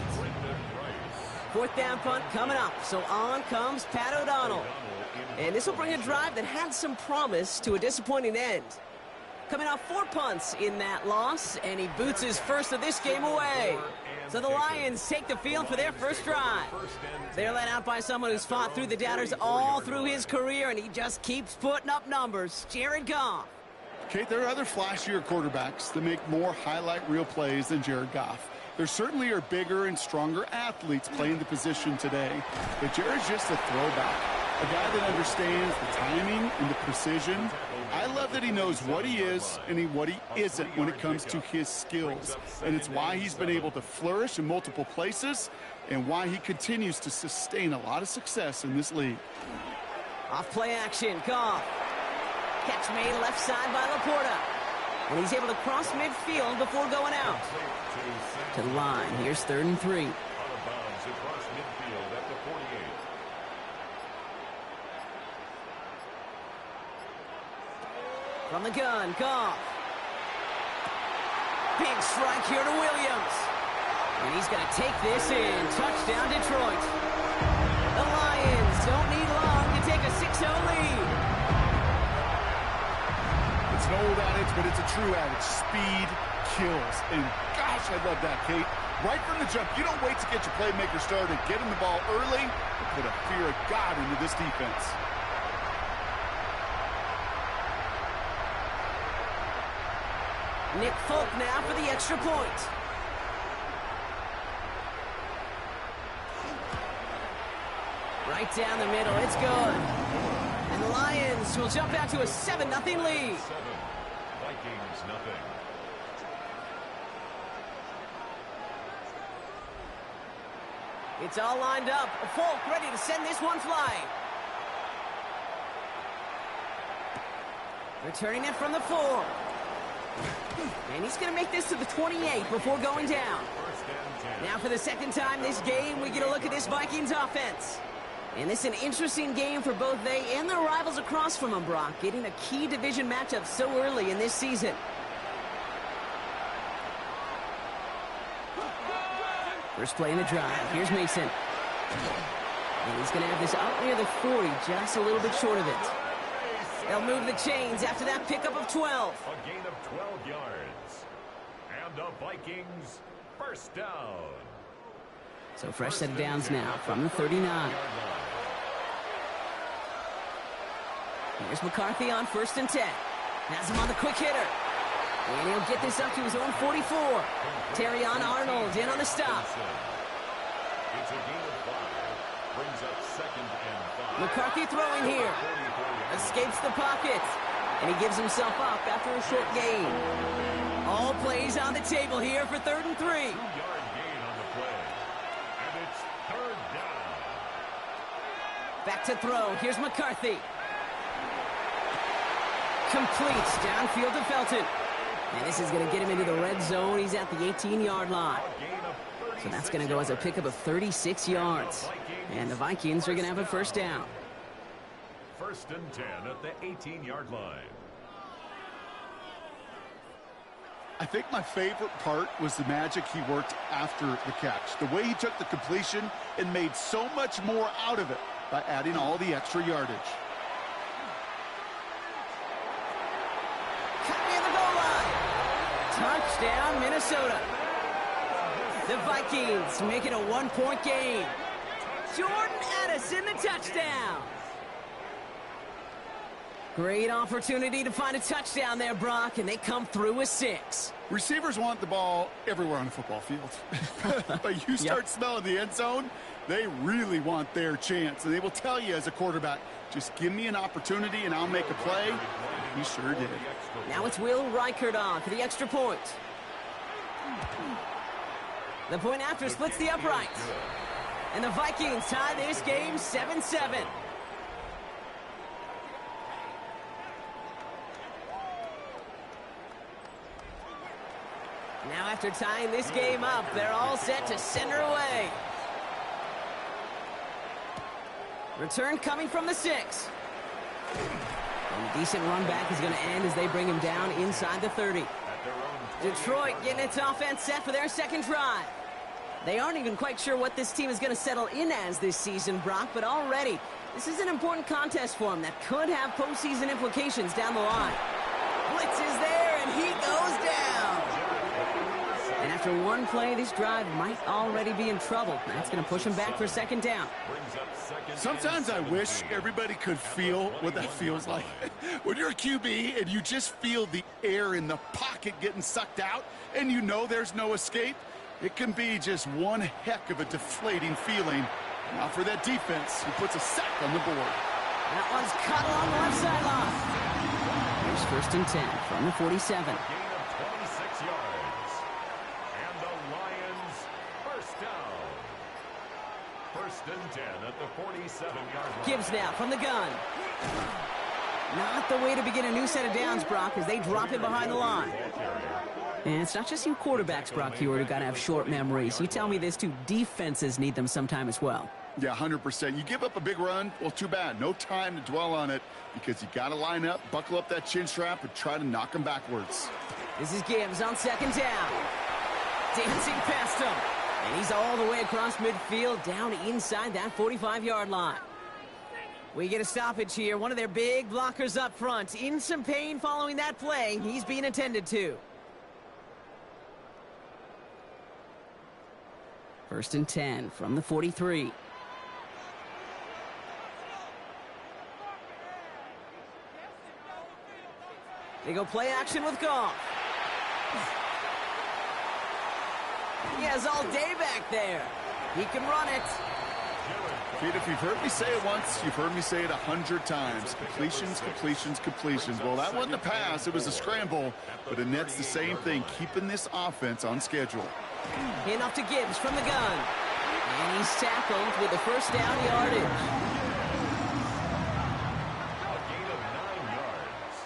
4th down punt coming up. So on comes Pat O'Donnell. And this will bring a drive that had some promise to a disappointing end. Coming off 4 punts in that loss, and he boots his first of this game away. So the Lions take the field for their first drive. They're led out by someone who's fought through the doubters all through his career, and he just keeps putting up numbers. Jared Goff. Kate, there are other flashier quarterbacks that make more highlight reel plays than Jared Goff. There certainly are bigger and stronger athletes playing the position today, but Jared's just a throwback. A guy that understands the timing and the precision. I love that he knows what he is and what he isn't when it comes to his skills. And it's why he's been able to flourish in multiple places and why he continues to sustain a lot of success in this league. Off play action, Goff. Catch made left side by Laporta. And he's able to cross midfield before going out. To the line, here's 3rd and 3. From the gun, Goff. Big strike here to Williams. And he's going to take this in. Touchdown, Detroit. The Lions don't need long to take a 6-0 lead. It's an old adage, but it's a true adage. Speed kills. And gosh, I love that, Kate. Right from the jump, you don't wait to get your playmaker started. Get him the ball early and put a fear of God into this defense. Nick Folk now for the extra point. Right down the middle, it's good. And the Lions will jump out to a 7-0 lead. 7, Vikings nothing. It's all lined up. Folk ready to send this one flying. Returning it from the 4. And he's going to make this to the 28 before going down. Now for the second time this game, we get a look at this Vikings offense. And this is an interesting game for both they and their rivals across from them, Brock, getting a key division matchup so early in this season. First play in the drive. Here's Mason. And he's going to have this out near the 40, just a little bit short of it. They'll move the chains after that pickup of 12. A gain of 12 yards. And the Vikings first down. So fresh set of downs now from the 39. Here's McCarthy on 1st and 10. Has him on the quick hitter. And he'll get this up to his own 44. Terrion Arnold in on the stop. It's a gain of 5. Brings up 2nd and 5. McCarthy throwing here. Escapes the pocket. And he gives himself up after a short gain. All plays on the table here for 3rd and 3. 2-yard gain on the play. And it's 3rd down. Back to throw. Here's McCarthy. Completes downfield to Felton. And this is going to get him into the red zone. He's at the 18-yard line. So that's going to go as a pickup of 36 yards. And the Vikings are going to have a first down. 1st and 10 at the 18-yard line. I think my favorite part was the magic he worked after the catch. The way he took the completion and made so much more out of it by adding all the extra yardage. Touchdown, Minnesota. The Vikings make it a 1-point game. Jordan Addison, the touchdown. Great opportunity to find a touchdown there, Brock, and they come through with 6. Receivers want the ball everywhere on the football field. But you start smelling the end zone, they really want their chance. And they will tell you as a quarterback, just give me an opportunity and I'll make a play. He sure did. Now it's Will Reichert on for the extra point. The point after splits the upright. And the Vikings tie this game 7-7. Now after tying this game up, they're all set to send her away. Return coming from the 6. And a decent run back is going to end as they bring him down inside the 30. Detroit getting its offense set for their second drive. They aren't even quite sure what this team is going to settle in as this season, Brock, but already this is an important contest for them that could have postseason implications down the line. Blitz is there, and he goes down. And after one play, this drive might already be in trouble. That's going to push him back for 2nd down. Sometimes I wish everybody could feel what that feels like. When you're a QB and you just feel the air in the pocket getting sucked out and you know there's no escape, It can be just one heck of a deflating feeling. Now for that defense, who puts a sack on the board. That one's cut along the left sideline. Here's 1st and 10 from the 47. Gain of 26 yards. And the Lions first down. 1st and 10 at the 47-yard line. Gibbs now from the gun. Not the way to begin a new set of downs, Brock, as they drop it behind the line. And it's not just you quarterbacks, Brock Huard, who got to have short memories. You tell me this too, defenses need them sometime as well. Yeah, 100%. You give up a big run, well, too bad. No time to dwell on it because you got to line up, buckle up that chin strap, and try to knock them backwards. This is Gibbs on 2nd down. Dancing past him. And he's all the way across midfield, down inside that 45-yard line. We get a stoppage here. One of their big blockers up front. In some pain following that play. He's being attended to. 1st and 10 from the 43. They go play action with Goff. He has all day back there. He can run it. Pete, if you've heard me say it once, you've heard me say it 100 times. Completions, completions, completions. Well, that wasn't a pass. It was a scramble. But it nets the same thing, keeping this offense on schedule. In off to Gibbs from the gun. And he's tackled with the 1st down yardage. A gain of 9 yards.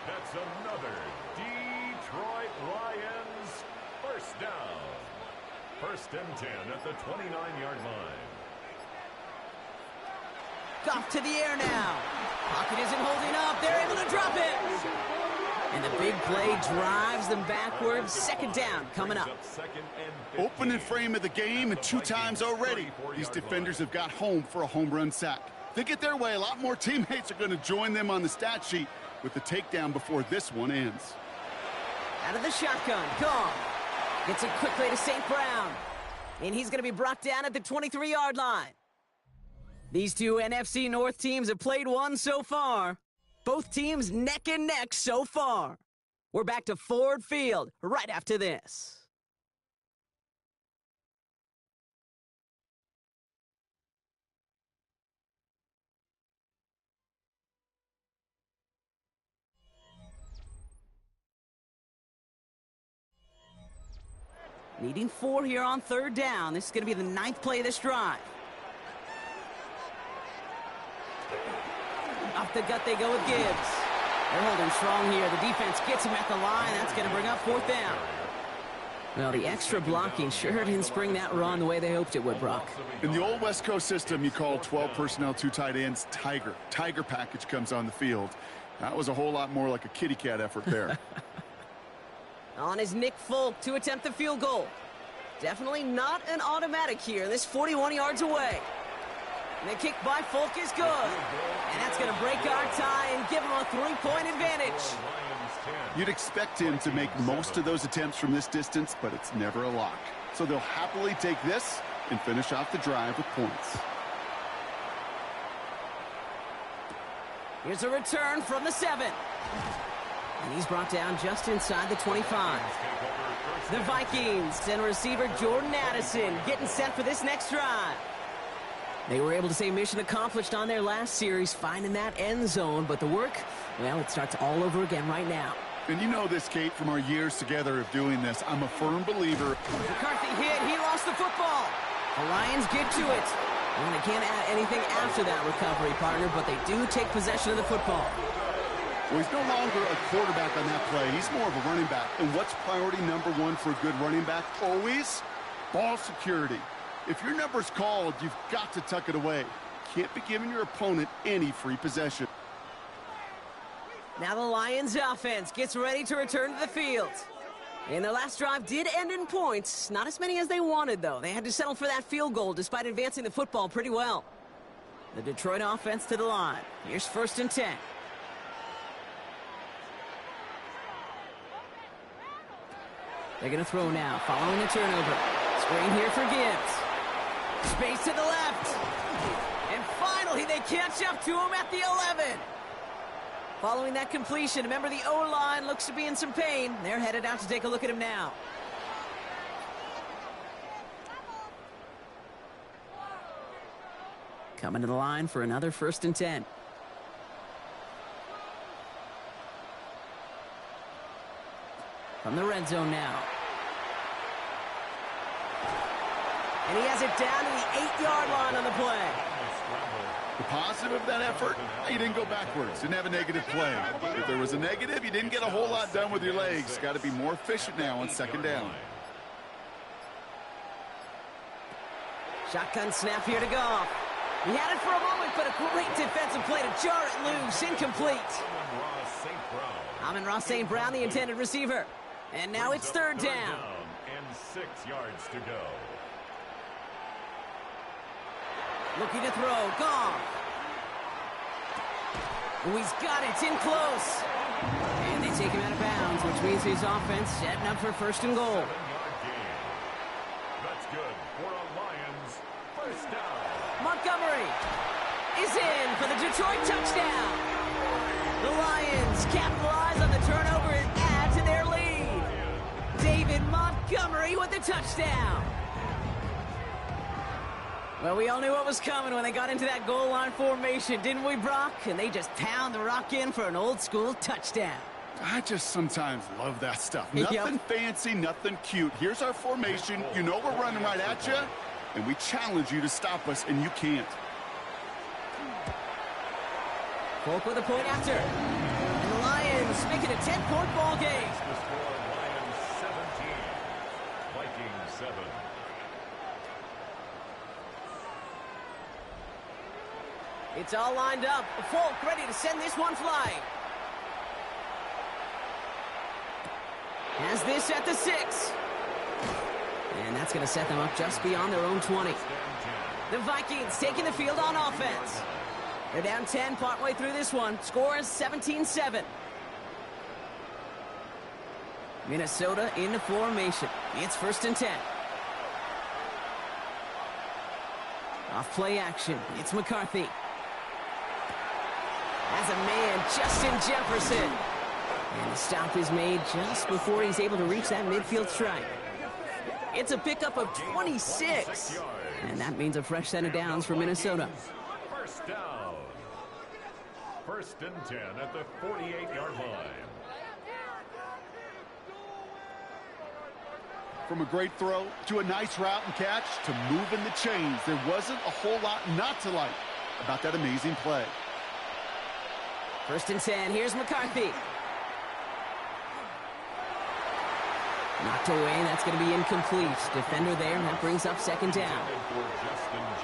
That's another Detroit Lions first down. 1st and 10 at the 29-yard line. Goff to the air now. Pocket isn't holding up. They're able to drop it. And the big play drives them backwards. 2nd down coming up. Opening frame of the game, and 2 times already, these defenders have got home for a home run sack. If they get their way, a lot more teammates are going to join them on the stat sheet with the takedown before this one ends. Out of the shotgun, Goff gets it quickly to St. Brown. And he's going to be brought down at the 23-yard line. These two NFC North teams have played one so far. Both teams neck and neck so far. We're back to Ford Field right after this. Needing 4 here on 3rd down. This is going to be the 9th play of this drive. Off the gut they go with Gibbs. They're holding strong here. The defense gets him at the line. That's going to bring up 4th down. Well, the extra blocking sure didn't spring that run the way they hoped it would, Brock. In the old West Coast system, you call 12 personnel, 2 tight ends, Tiger. Tiger package comes on the field. That was a whole lot more like a kitty cat effort there. On is Nick Folk to attempt the field goal. Definitely not an automatic here. This 41 yards away. And the kick by Folk is good. And that's going to break our tie and give him a 3-point advantage. You'd expect him to make most of those attempts from this distance, but it's never a lock. So they'll happily take this and finish off the drive with points. Here's a return from the 7. And he's brought down just inside the 25. The Vikings and receiver Jordan Addison getting set for this next drive. They were able to say mission accomplished on their last series, finding that end zone. But the work, well, it starts all over again right now. And you know this, Kate, from our years together of doing this. I'm a firm believer. McCarthy hit. He lost the football. The Lions get to it. And they can't add anything after that recovery, partner, but they do take possession of the football. Well, he's no longer a quarterback on that play. He's more of a running back. And what's priority number 1 for a good running back? Always ball security. If your number's called, you've got to tuck it away. Can't be giving your opponent any free possession. Now the Lions offense gets ready to return to the field. And their last drive did end in points. Not as many as they wanted, though. They had to settle for that field goal despite advancing the football pretty well. The Detroit offense to the line. Here's 1st and 10. They're going to throw now, following the turnover. Screen here for Gibbs. Space to the left. And finally, they catch up to him at the 11. Following that completion, remember the O-line looks to be in some pain. They're headed out to take a look at him now. Coming to the line for another 1st and 10. From the red zone now. And he has it down to the 8-yard line on the play. The positive of that effort, you didn't go backwards. Didn't have a negative play. If there was a negative, you didn't get a whole lot done with your legs. Got to be more efficient now on 2nd down. Shotgun snap here to Goff. He had it for a moment, but a great defensive play to jar it loose. Incomplete. Amon-Ra St. Brown, the intended receiver. And now it's 3rd down. And 6 yards to go. Looking to throw. Goff. Oh, he's got it. It's in close. And they take him out of bounds, which means his offense setting up for 1st and goal. 7-yard gain. That's good for a Lions 1st down. Montgomery is in for the Detroit touchdown. The Lions capitalize on the turnover and add to their lead. David Montgomery with the touchdown. Well, we all knew what was coming when they got into that goal line formation, didn't we, Brock? And they just pound the rock in for an old-school touchdown. I just sometimes love that stuff. Nothing fancy, nothing cute. Here's our formation. You know we're running right at you, and we challenge you to stop us, and you can't. Folk with a point after. And the Lions make it a 10-point ball game. The score, Lions 17, Vikings 7. It's all lined up. Folk ready to send this one flying. Has this at the 6. And that's going to set them up just beyond their own 20. The Vikings taking the field on offense. They're down 10 partway through this one. Score is 17-7. Minnesota into formation. It's 1st and 10. Off play action. It's McCarthy. As a man, Justin Jefferson. And the stop is made just before he's able to reach that midfield strike. It's a pickup of 26. And that means a fresh set of downs for Minnesota. 1st down. 1st and 10 at the 48-yard line. From a great throw to a nice route and catch to moving the chains, there wasn't a whole lot not to like about that amazing play. 1st and 10. Here's McCarthy. Knocked away. That's going to be incomplete. Defender there, and that brings up 2nd down.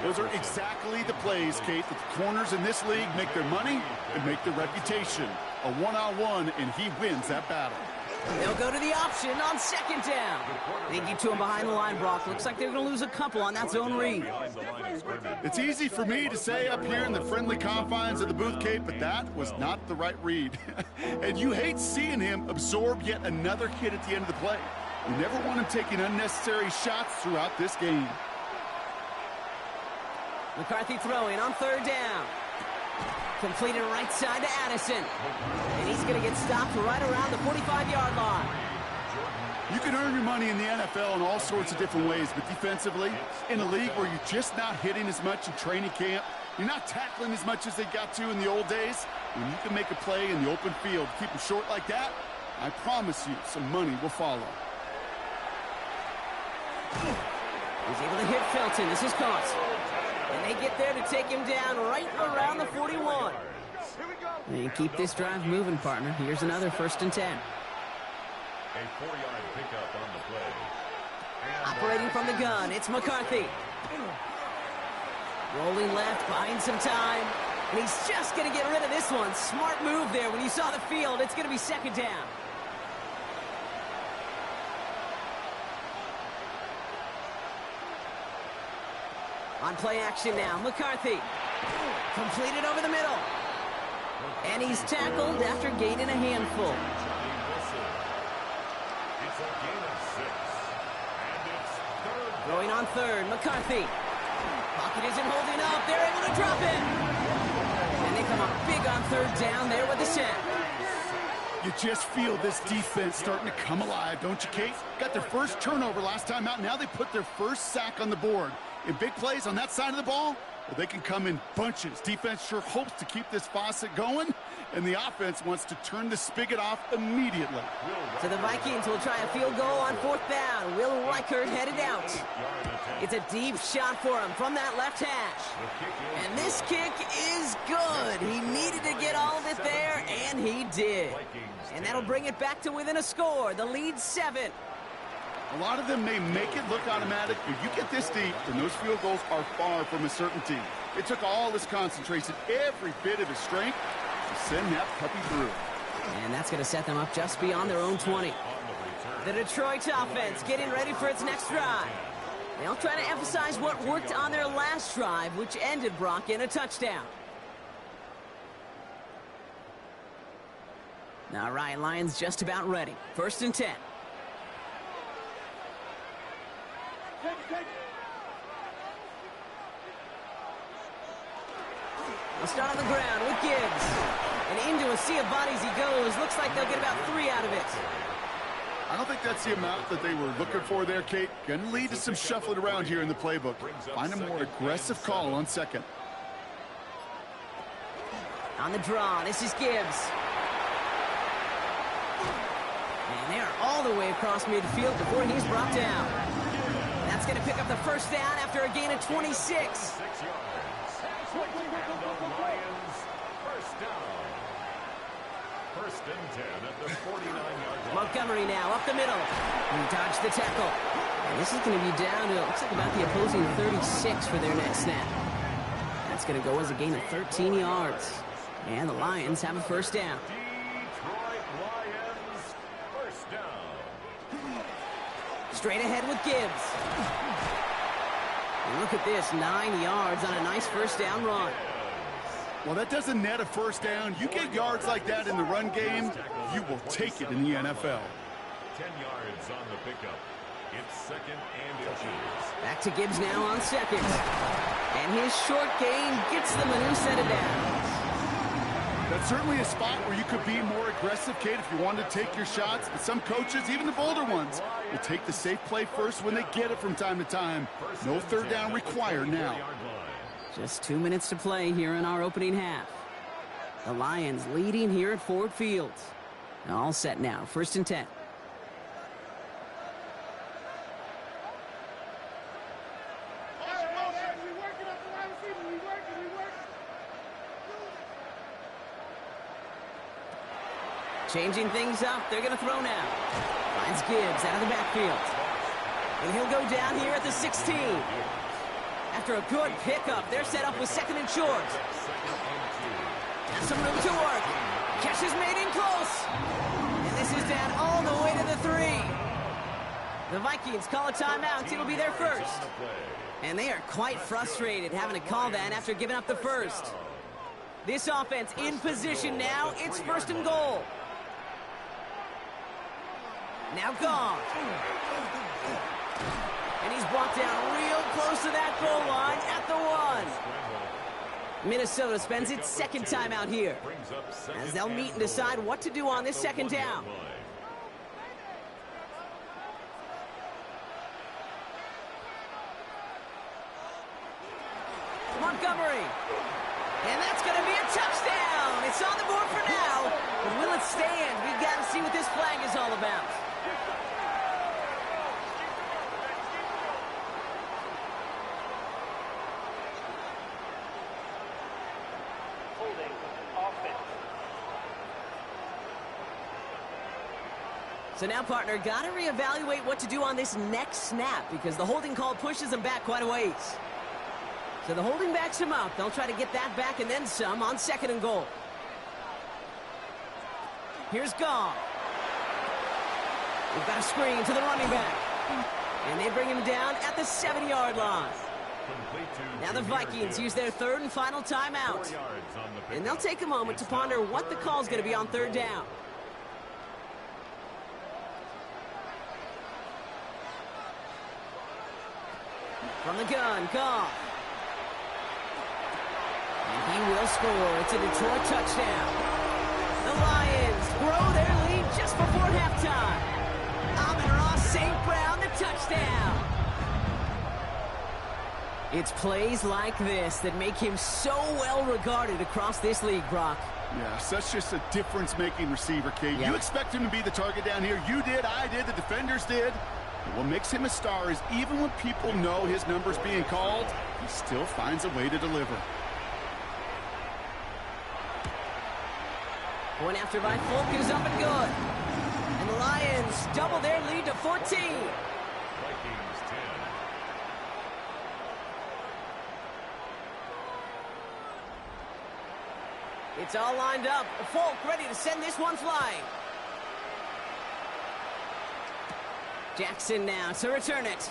Those are exactly the plays, Kate, that the corners in this league make their money and make their reputation. A one-on-one, and he wins that battle. They'll go to the option on 2nd down. They get to him behind the line, Brock. Looks like they're going to lose a couple on that zone read. It's easy for me to say up here in the friendly confines of the booth, Kate, but that was not the right read. And you hate seeing him absorb yet another hit at the end of the play. You never want him taking unnecessary shots throughout this game. McCarthy throwing on 3rd down. Completed right side to Addison. And he's going to get stopped right around the 45-yard line. You can earn your money in the NFL in all sorts of different ways, but defensively, in a league where you're just not hitting as much in training camp, you're not tackling as much as they got to in the old days, when you can make a play in the open field, keep them short like that, I promise you some money will follow. He's able to hit Felton. This is caught. And they get there to take him down right around the 41. And keep this drive moving, partner. Here's another 1st and 10. A 4-yard pickup on the play. Operating from the gun, it's McCarthy. Rolling left, buying some time. And he's just going to get rid of this one. Smart move there. When you saw the field, it's going to be 2nd down. On play action now, McCarthy. Completed over the middle. And he's tackled after gaining a handful. It's a gain of 6. And it's 3rd. Going on 3rd, McCarthy. Pocket isn't holding up. They're able to drop it. And they come up big on 3rd down there with the sack. You just feel this defense starting to come alive, don't you, Kate? Got their first turnover last time out. Now they put their first sack on the board. In big plays on that side of the ball, well, they can come in bunches. Defense sure hopes to keep this faucet going, and the offense wants to turn the spigot off immediately. So the Vikings will try a field goal on 4th down. Will Reichert headed out. It's a deep shot for him from that left hash. And this kick is good. He needed to get all of it there, and he did. And that'll bring it back to within a score. The lead's 7. A lot of them may make it look automatic, but you get this deep, and those field goals are far from a certainty. It took all his concentration, every bit of his strength, to send that puppy through. And that's going to set them up just beyond their own 20. The Detroit offense getting ready for its next drive. They'll try to emphasize what worked on their last drive, which ended, Brock, in a touchdown. All right, Lions just about ready. 1st and 10. They'll start on the ground with Gibbs. And into a sea of bodies he goes. Looks like they'll get about 3 out of it. I don't think that's the amount that they were looking for there, Kate. Going to lead to some shuffling around here in the playbook. Find a more aggressive call on 2nd. On the draw, this is Gibbs. And they're all the way across midfield before he's brought down. That's going to pick up the 1st down after a gain of 26. First and 10 at the 49-yard line. Montgomery now up the middle. He dodged the tackle. And this is going to be down to, it looks like about the opposing 36 for their next snap. That's going to go as a gain of 13 yards. And the Lions have a 1st down. Detroit Lions, 1st down. Straight ahead with Gibbs. And look at this, 9 yards on a nice 1st down run. Well, that doesn't net a 1st down. You get yards like that in the run game, you will take it in the NFL. 10 yards on the pickup. It's 2nd and inches. Back to Gibbs now on 2nd. And his short gain gets them a new set of downs. That's certainly a spot where you could be more aggressive, Kate, if you wanted to take your shots. But some coaches, even the bolder ones, will take the safe play first when they get it from time to time. No 3rd down required now. Just 2 minutes to play here in our opening half. The Lions leading here at Ford Field. All set now, 1st and 10. Changing things up. They're going to throw now. Finds Gibbs out of the backfield. And he'll go down here at the 16. After a good pickup, they're set up with 2nd and short. Have some room to work. Catch is made in close. And this is down all the way to the 3. The Vikings call a timeout. It'll be their 1st. And they are quite frustrated having to call that after giving up the 1st. This offense in position now. It's 1st and goal. Now gone. And he's brought down real close to that goal line at the 1. Minnesota spends its 2nd timeout here, as they'll meet and decide what to do on this 2nd down. Montgomery. And that's going to be a touchdown. It's on the board for now. But will it stand? We've got to see what this flag is all about. So now, partner, got to reevaluate what to do on this next snap because the holding call pushes them back quite a ways. So the holding backs him up. They'll try to get that back and then some on 2nd and goal. Here's Goff. We've got a screen to the running back. And they bring him down at the 7-yard line. Now the Vikings use their 3rd and final timeout. And they'll take a moment to ponder what the call is going to be on 3rd down. From the gun, Goff. And he will score. It's a Detroit touchdown. The Lions grow their lead just before halftime. Amon-Ra St. Brown, the touchdown. It's plays like this that make him so well regarded across this league, Brock. Yeah, such just a difference-making receiver, Kate. Yeah. You expect him to be the target down here. You did, I did, the defenders did. But what makes him a star is even when people know his number's being called, he still finds a way to deliver. One after by Folk is up and good. And the Lions double their lead to 14. Vikings 10. It's all lined up. Folk ready to send this one flying. Jackson now to return it.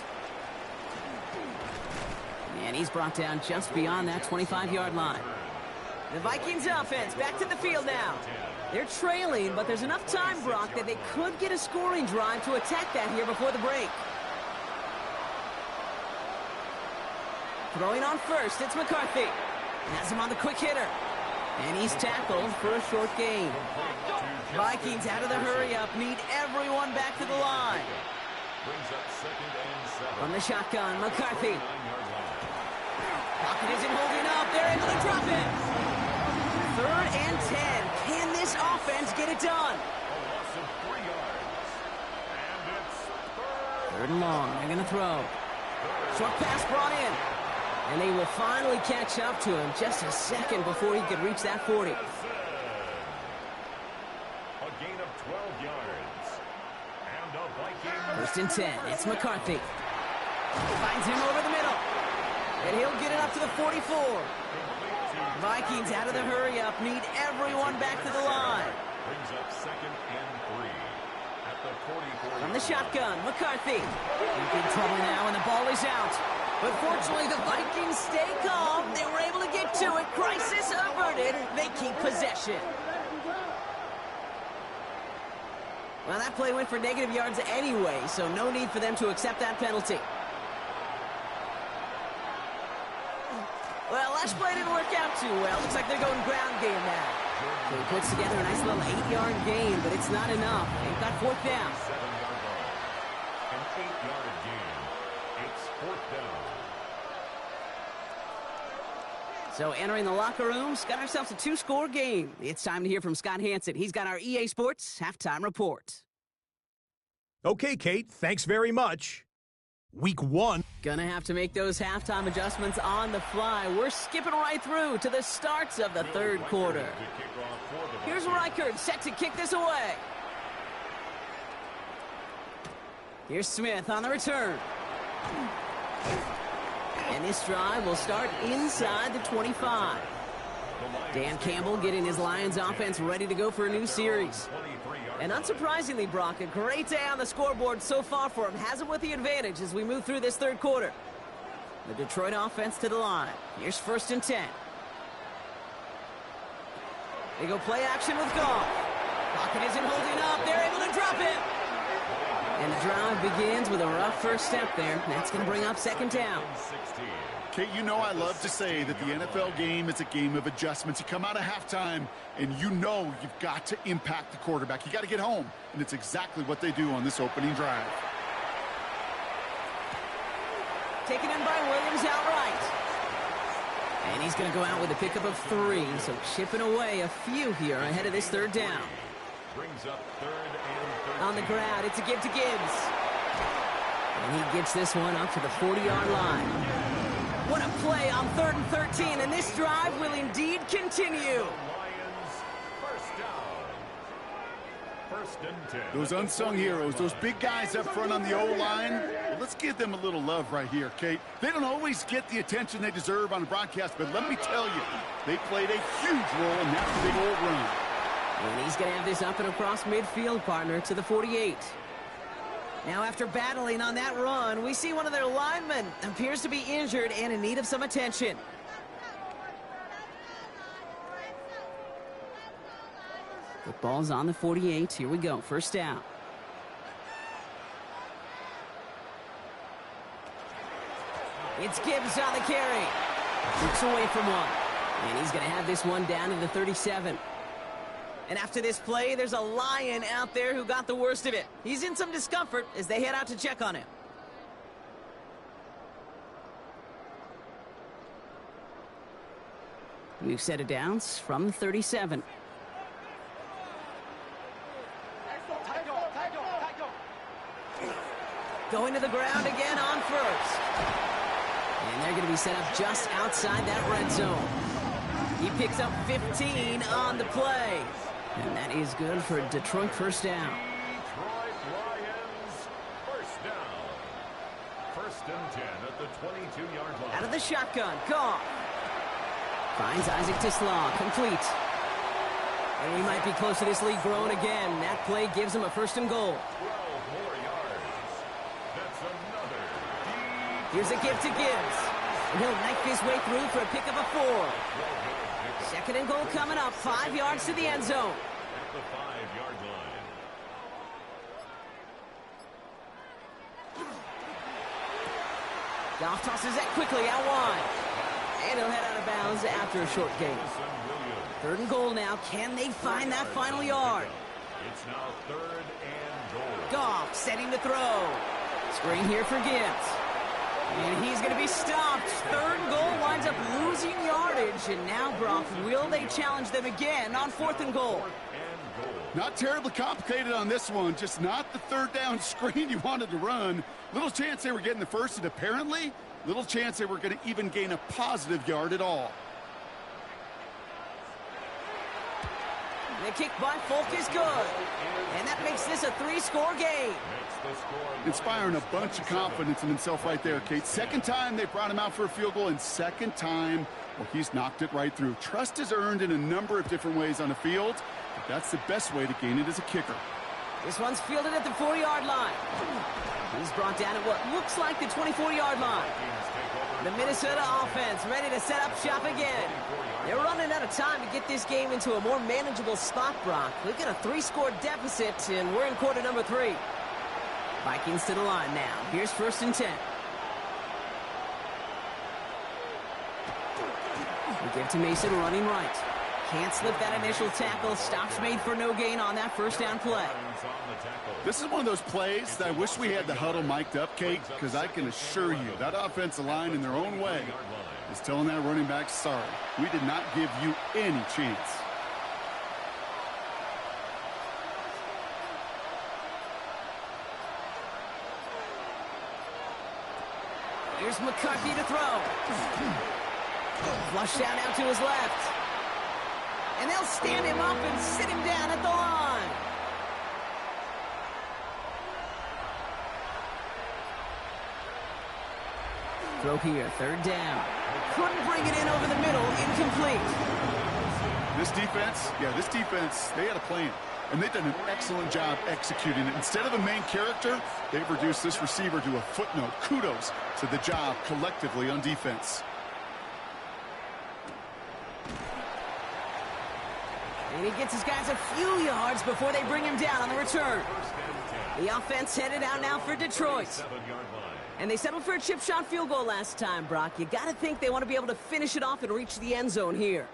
And he's brought down just beyond that 25-yard line. The Vikings offense back to the field now. They're trailing, but there's enough time, Brock, that they could get a scoring drive to attack that here before the break. Throwing on first, it's McCarthy. Has him on the quick hitter. And he's tackled for a short gain. Vikings out of the hurry-up, need everyone back to the line. From the shotgun, McCarthy. Pocket isn't holding up. They're able to drop it. 3rd and 10. Can this offense get it done? 3rd and long. They're going to throw. Short pass brought in. And they will finally catch up to him just a second before he could reach that 40. A gain of 12 yards. And a Viking. 1st and 10. It's McCarthy. Finds him over the middle. And he'll get it up to the 44. Vikings out of the hurry-up. Need everyone back to the line. Brings up 2nd and 3. At the 44. From the shotgun, McCarthy. In big trouble now, and the ball is out. But fortunately, the Vikings stay calm. They were able to get to it. Crisis averted. They keep possession. Well, that play went for negative yards anyway, so no need for them to accept that penalty. Well, last play didn't work out too well. Looks like they're going ground game now. So he puts together a nice little 8-yard gain, but it's not enough. They've got 4th down. 7-yard line. An 8-yard gain. It's 4th down. So entering the locker rooms, got ourselves a 2-score game. It's time to hear from Scott Hanson. He's got our EA Sports halftime report. Okay, Kate, thanks very much. Week 1. Gonna have to make those halftime adjustments on the fly. We're skipping right through to the starts of the 3rd quarter. Here's Reichert set to kick this away. Here's Smith on the return. And this drive will start inside the 25. Dan Campbell getting his Lions offense ready to go for a new series. And unsurprisingly, Brock, a great day on the scoreboard so far for him. Has him with the advantage as we move through this 3rd quarter. The Detroit offense to the line. Here's 1st and 10. They go play action with Goff. Pocket isn't holding up. They're able to drop it. And the drive begins with a rough first step there. That's going to bring up 2nd down. Kate, you know I love to say that the NFL game is a game of adjustments. You come out of halftime, and you know you've got to impact the quarterback. You got to get home, and it's exactly what they do on this opening drive. Taken in by Williams outright. And he's going to go out with a pickup of 3, so chipping away a few here ahead of this 3rd down. Brings up 3rd and 13. On the ground, it's a give to Gibbs. And he gets this one up to the 40-yard line. What a play on 3rd and 13, and this drive will indeed continue. Lions, 1st down. 1st and 10. Those unsung heroes, those big guys up front on the O-line, well, let's give them a little love right here, Kate. They don't always get the attention they deserve on the broadcast, but let me tell you, they played a huge role in that big old run. And he's going to have this up and across midfield, partner, to the 48. Now, after battling on that run, we see one of their linemen appears to be injured and in need of some attention. The ball's on the 48. Here we go. 1st down. It's Gibbs on the carry. Looks away from one. And he's going to have this one down to the 37. And after this play, there's a Lion out there who got the worst of it. He's in some discomfort as they head out to check on him. We've set it down from the 37. Going to the ground again on first. And they're going to be set up just outside that red zone. He picks up 15 on the play. And that is good for Detroit first down. Detroit Lions first down. First and 10 at the 22-yard line. Out of the shotgun, Goff. Finds Isaac Tisslaw, complete. And we might be close to this lead growing again. That play gives him a first and goal. 12 more yards. That's another. Here's a give to Gibbs. And he'll knife his way through for a pick of a 4. Second and goal coming up, 5 yards to the end zone. At the 5-yard line. Goff tosses that quickly out wide. And he'll head out of bounds after a short gain. Third and goal now. Can they find that final yard? It's now third and goal. Goff setting to throw. Screen here for Gibbs. And he's going to be stopped. Third and goal winds up losing yardage. And now, Brock, will they challenge them again on fourth and goal? Not terribly complicated on this one. Just not the third down screen you wanted to run. Little chance they were getting the first, and apparently little chance they were going to even gain a positive yard at all. The kick by Folk is good. And that makes this a 3-score game. Inspiring a bunch of confidence in himself right there, Kate. Second time they brought him out for a field goal, and second time, well, he's knocked it right through. Trust is earned in a number of different ways on the field, but that's the best way to gain it as a kicker. This one's fielded at the 4-yard line. He's brought down at what looks like the 24-yard line. The Minnesota offense ready to set up shop again. They're running out of time to get this game into a more manageable spot, Brock. We've got a 3-score deficit, and we're in quarter number 3. Vikings to the line now. Here's first and 10. We give to Mason running right. Can't slip that initial tackle. Stops made for no gain on that first down play. This is one of those plays that I wish we had the huddle mic'd up, Kate, because I can assure you that offensive line in their own way is telling that running back, sorry, we did not give you any chance. Here's McCarthy to throw. Flush down out to his left. And they'll stand him up and sit him down at the line. Throw here, third down. Couldn't bring it in over the middle, incomplete. This defense, they had a plan. And they've done an excellent job executing it. Instead of a main character, they've reduced this receiver to a footnote. Kudos to the job collectively on defense. And he gets his guys a few yards before they bring him down on the return. The offense headed out now for Detroit. And they settled for a chip shot field goal last time, Brock. You got to think they want to be able to finish it off and reach the end zone here.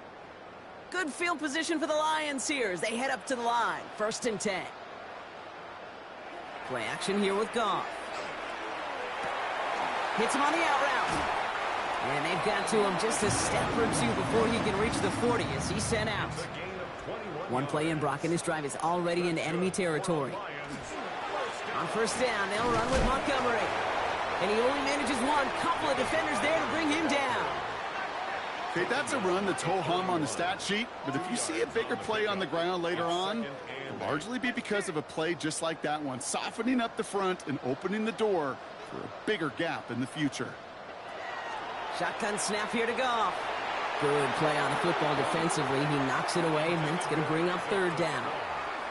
Good field position for the Lions here as they head up to the line. First and 10. Play action here with Goff. Hits him on the out route. And they've got to him just a step or two before he can reach the 40 as he's sent out. One play in, Brock, and this drive is already into enemy territory. On first down, they'll run with Montgomery. And he only manages one. Couple of defenders there to bring him down. Okay, that's a run that's ho-hum on the stat sheet, but if you see a bigger play on the ground later on, it'll largely be because of a play just like that one, softening up the front and opening the door for a bigger gap in the future. Shotgun snap here to Goff. Good play on the football defensively. He knocks it away, and it's going to bring up third down.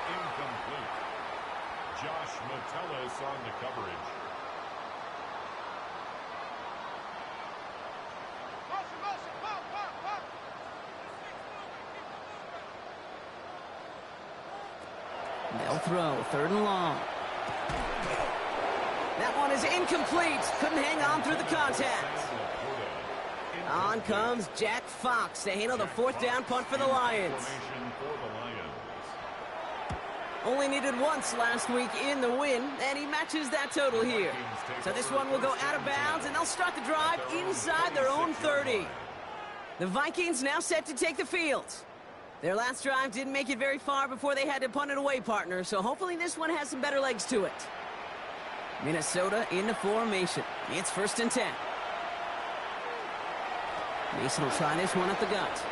Incomplete. Josh Metellus on the coverage. They'll throw, third and long. That one is incomplete. Couldn't hang on through the contact. On comes Jack Fox to handle the fourth down punt for the Lions. Only needed once last week in the win, and he matches that total here. So this one will go out of bounds, and they'll start the drive inside their own 30. The Vikings now set to take the field. Their last drive didn't make it very far before they had to punt it away, partner, so hopefully this one has some better legs to it. Minnesota in the formation. It's 1st and 10. Mason will try this one up the gut.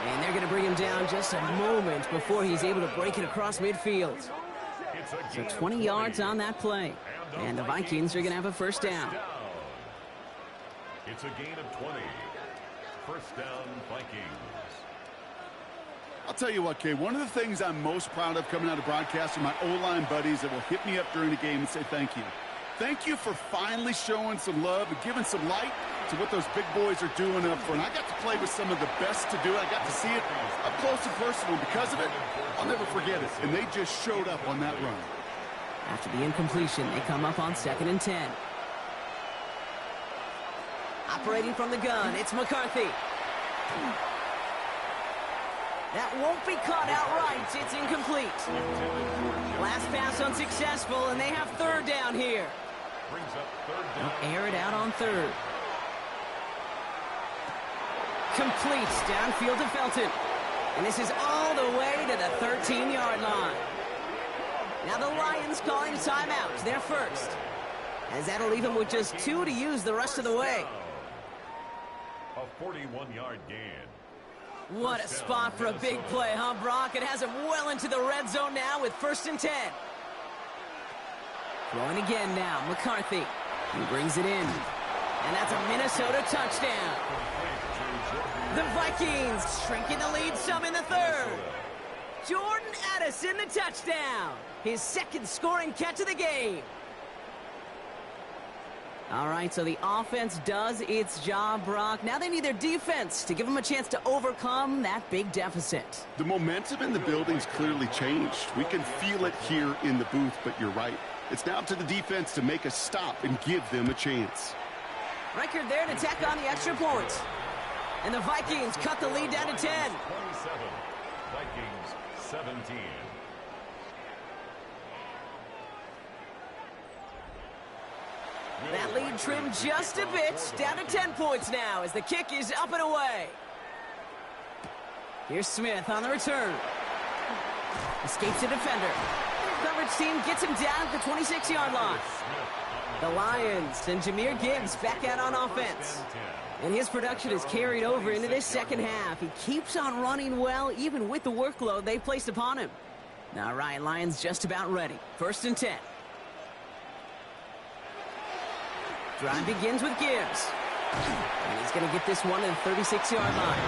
And they're going to bring him down just a moment before he's able to break it across midfield. So 20 yards on that play. And the Vikings are going to have a first down. It's a gain of 20. First down, Vikings. I'll tell you what, Kay, one of the things I'm most proud of coming out of broadcast are my O-line buddies that will hit me up during the game and say thank you. Thank you for finally showing some love and giving some light to what those big boys are doing up front. I got to play with some of the best to do it. I got to see it up close and personal. Because of it, I'll never forget it. And they just showed up on that run. After the incompletion, they come up on 2nd and 10. Operating from the gun, it's McCarthy. That won't be caught outright. It's incomplete. Last pass unsuccessful, and they have 3rd down here. They'll air it out on 3rd. Complete downfield to Felton. And this is all the way to the 13-yard line. Now the Lions calling a timeout. They're first. As that'll leave them with just 2 to use the rest of the way. A 41-yard gain. What a spot for a big play, huh, Brock? It has him well into the red zone now with 1st and 10. Throwing again now, McCarthy. He brings it in. And that's a Minnesota touchdown. The Vikings shrinking the lead some in the 3rd. Jordan Addison the touchdown. His 2nd scoring catch of the game. All right, so the offense does its job, Brock. Now they need their defense to give them a chance to overcome that big deficit. The momentum in the building's clearly changed. We can feel it here in the booth, but you're right. It's now up to the defense to make a stop and give them a chance. Record there to tack on the extra point. And the Vikings cut the lead down to 10. 27. Vikings 17. That lead trimmed just a bit, down to 10 points now as the kick is up and away. Here's Smith on the return. Escapes the defender. Coverage team gets him down at the 26-yard line. The Lions and Jahmyr Gibbs back out on offense. And his production is carried over into this 2nd half. He keeps on running well, even with the workload they placed upon him. All right, Lions just about ready. 1st and 10. Drive begins with Gibbs. And he's going to get this one to the 36-yard line.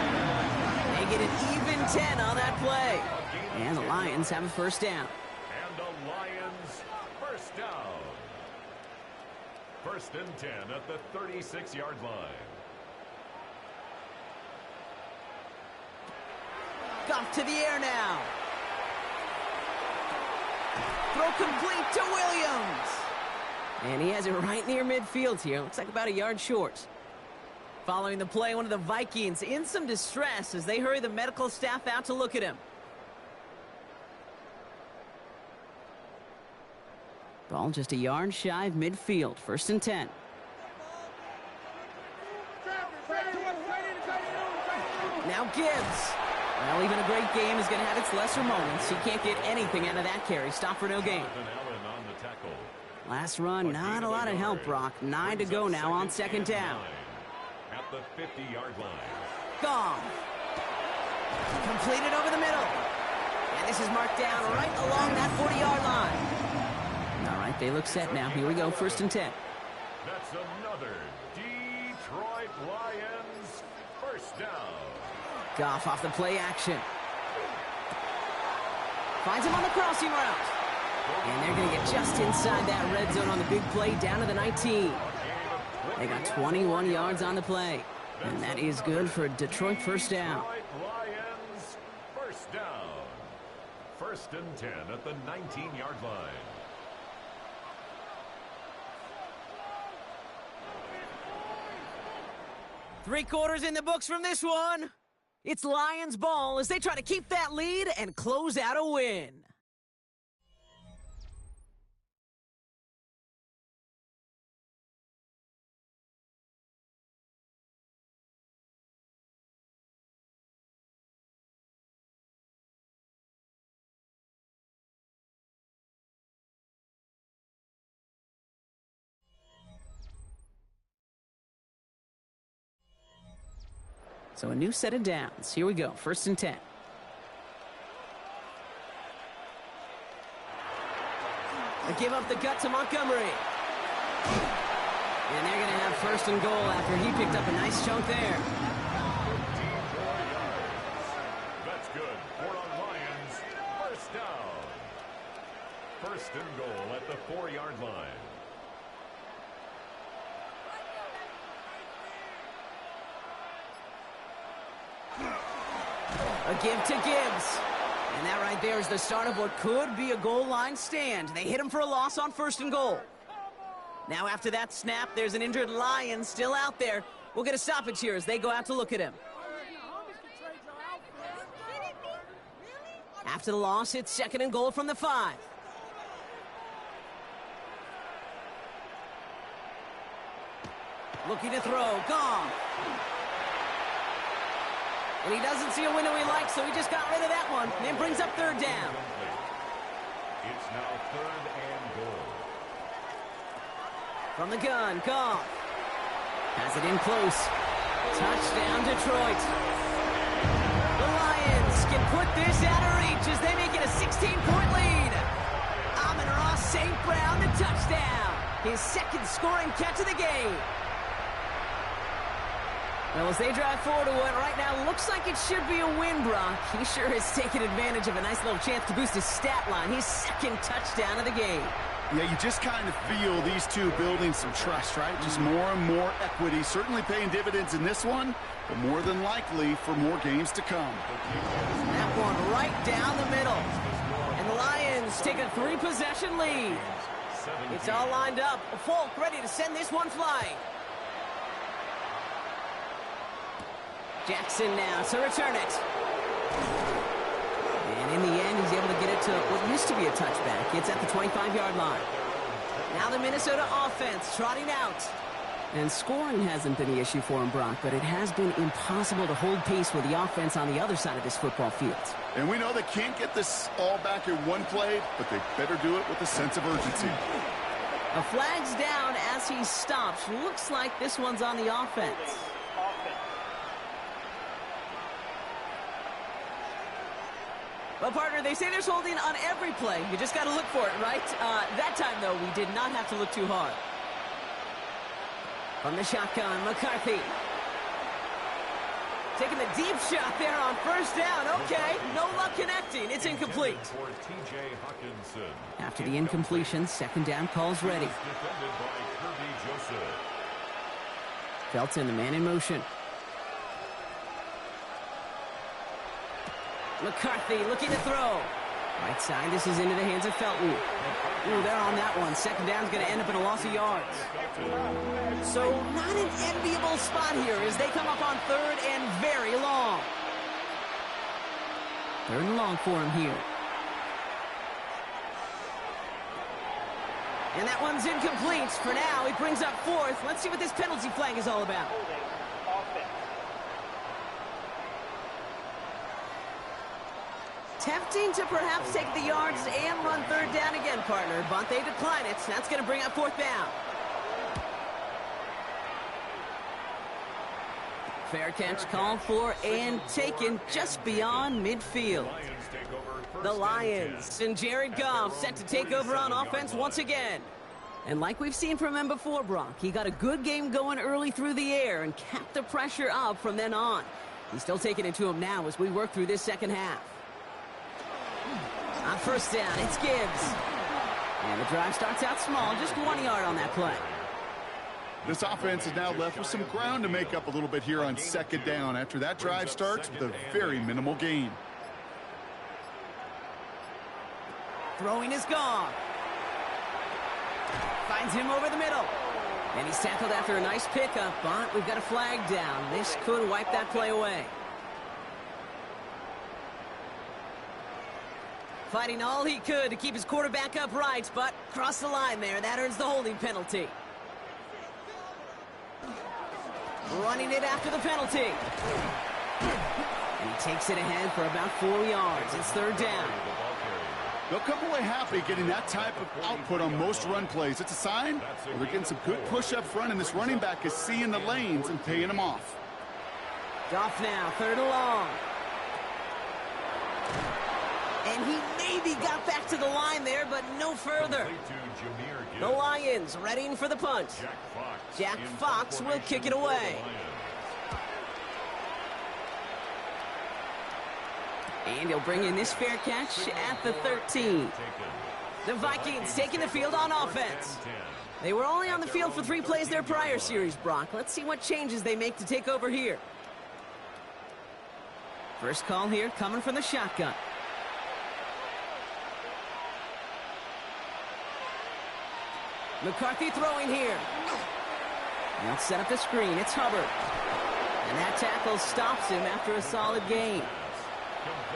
They get an even 10 on that play. And the Lions have a first down. And the Lions first down. 1st and 10 at the 36-yard line. Goff to the air now. Throw complete to Williams. And he has it right near midfield here. Looks like about a yard short. Following the play, one of the Vikings in some distress as they hurry the medical staff out to look at him. Ball just a yard shy of midfield. 1st and 10. Now Gibbs. Well, even a great game is going to have its lesser moments. He can't get anything out of that carry. Stop for no gain. Last run, not a lot of help, Brock. 9 to go now on 2nd down. At the 50-yard line. Goff. Completed over the middle. And this is marked down right along that 40-yard line. All right, they look set now. Here we go, 1st and 10. That's another Detroit Lions first down. Goff off the play action. Finds him on the crossing route. And they're going to get just inside that red zone on the big play down to the 19. They got 21 yards on the play. And that is good for a Detroit first down. Lions first down. 1st and 10 at the 19-yard line. Three quarters in the books from this one. It's Lions ball as they try to keep that lead and close out a win. So a new set of downs. Here we go. 1st and 10. They give up the gut to Montgomery. And they're going to have 1st and goal after he picked up a nice chunk there. That's good. 4 on Lions. 1st down. 1st and goal at the 4-yard line. A give to Gibbs. And that right there is the start of what could be a goal line stand. They hit him for a loss on 1st and goal. Now after that snap, there's an injured Lion still out there. We'll get a stoppage here as they go out to look at him. After the loss, it's 2nd and goal from the 5. Looking to throw. Goff. And he doesn't see a window he likes, so he just got rid of that one. And then brings up 3rd down. It's now 3rd and goal. From the gun, Goff. Has it in close. Touchdown, Detroit. The Lions can put this out of reach as they make it a 16-point lead. Amon-Ra St. Brown, the touchdown. His 2nd scoring catch of the game. Well, as they drive forward to what right now looks like it should be a win, Brock, he sure has taken advantage of a nice little chance to boost his stat line. His 2nd touchdown of the game. Yeah, you just kind of feel these two building some trust, right? Just more and more equity. Certainly paying dividends in this one, but more than likely for more games to come. That one right down the middle. And the Lions take a 3-possession lead. It's all lined up. Folk ready to send this one flying. Jackson now to return it. And in the end, he's able to get it to what used to be a touchback. It's at the 25-yard line. Now the Minnesota offense trotting out. And scoring hasn't been the issue for him, Brock, but it has been impossible to hold pace with the offense on the other side of this football field. And we know they can't get this all back in one play, but they better do it with a sense of urgency. A flag's down as he stops. Looks like this one's on the offense. Well, partner, they say there's holding on every play. You just got to look for it, right? That time, though, we did not have to look too hard. From the shotgun, McCarthy. Taking the deep shot there on 1st down. Okay, no luck connecting. It's incomplete. After the incompletion, 2nd down calls ready. Felton, the man in motion. McCarthy looking to throw. Right side, this is into the hands of Felton. Ooh, they're on that one. 2nd down's going to end up in a loss of yards. So not an enviable spot here as they come up on 3rd and very long. 3rd and long for him here. And that one's incomplete. For now, he brings up 4th. Let's see what this penalty flag is all about. Tempting to perhaps take the yards and run 3rd down again, partner, but they decline it. That's going to bring up 4th down. Fair catch called for and taken just beyond midfield. The Lions and Jared Goff set to take over on offense once again. And like we've seen from him before, Brock, he got a good game going early through the air and kept the pressure up from then on. He's still taking it to him now as we work through this 2nd half. On 1st down, it's Gibbs. And the drive starts out small, just 1 yard on that play. This offense is now left with some ground to make up a little bit here on 2nd down after that drive starts with a very minimal gain. Throwing is gone. Finds him over the middle. And he's tackled after a nice pickup, but we've got a flag down. This could wipe that play away. Fighting all he could to keep his quarterback upright, but crossed the line there. That earns the holding penalty. Running it after the penalty. And he takes it ahead for about 4 yards. It's 3rd down. They'll come away happy getting that type of output on most run plays. It's a sign they're getting some good push up front, and this running back is seeing the lanes and paying them off. Goff now, 3rd and long. And he maybe got back to the line there, but no further. The Lions readying for the punt. Jack Fox will kick it away. And he'll bring in this fair catch at the 13. The Vikings taking the field on offense. They were only on the field for 3 plays their prior series, Brock. Let's see what changes they make to take over here. First call here coming from the shotgun. McCarthy throwing here. They'll set up the screen. It's Hubbard. And that tackle stops him after a solid gain.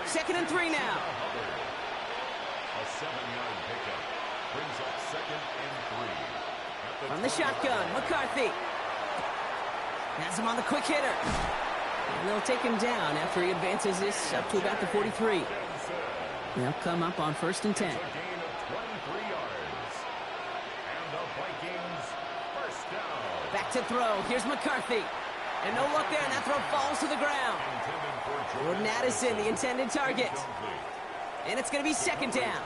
2nd and 3 now. A 7-yard pickup brings up 2nd and 3. From the shotgun, McCarthy. Has him on the quick hitter. And they'll take him down after he advances this up to about the 43. They'll come up on 1st and 10. A gain of 23 yards. And the Vikings first down. Back to throw. Here's McCarthy. And no look there, and that throw falls to the ground. Jordan Addison, the intended target. And it's going to be 2nd down.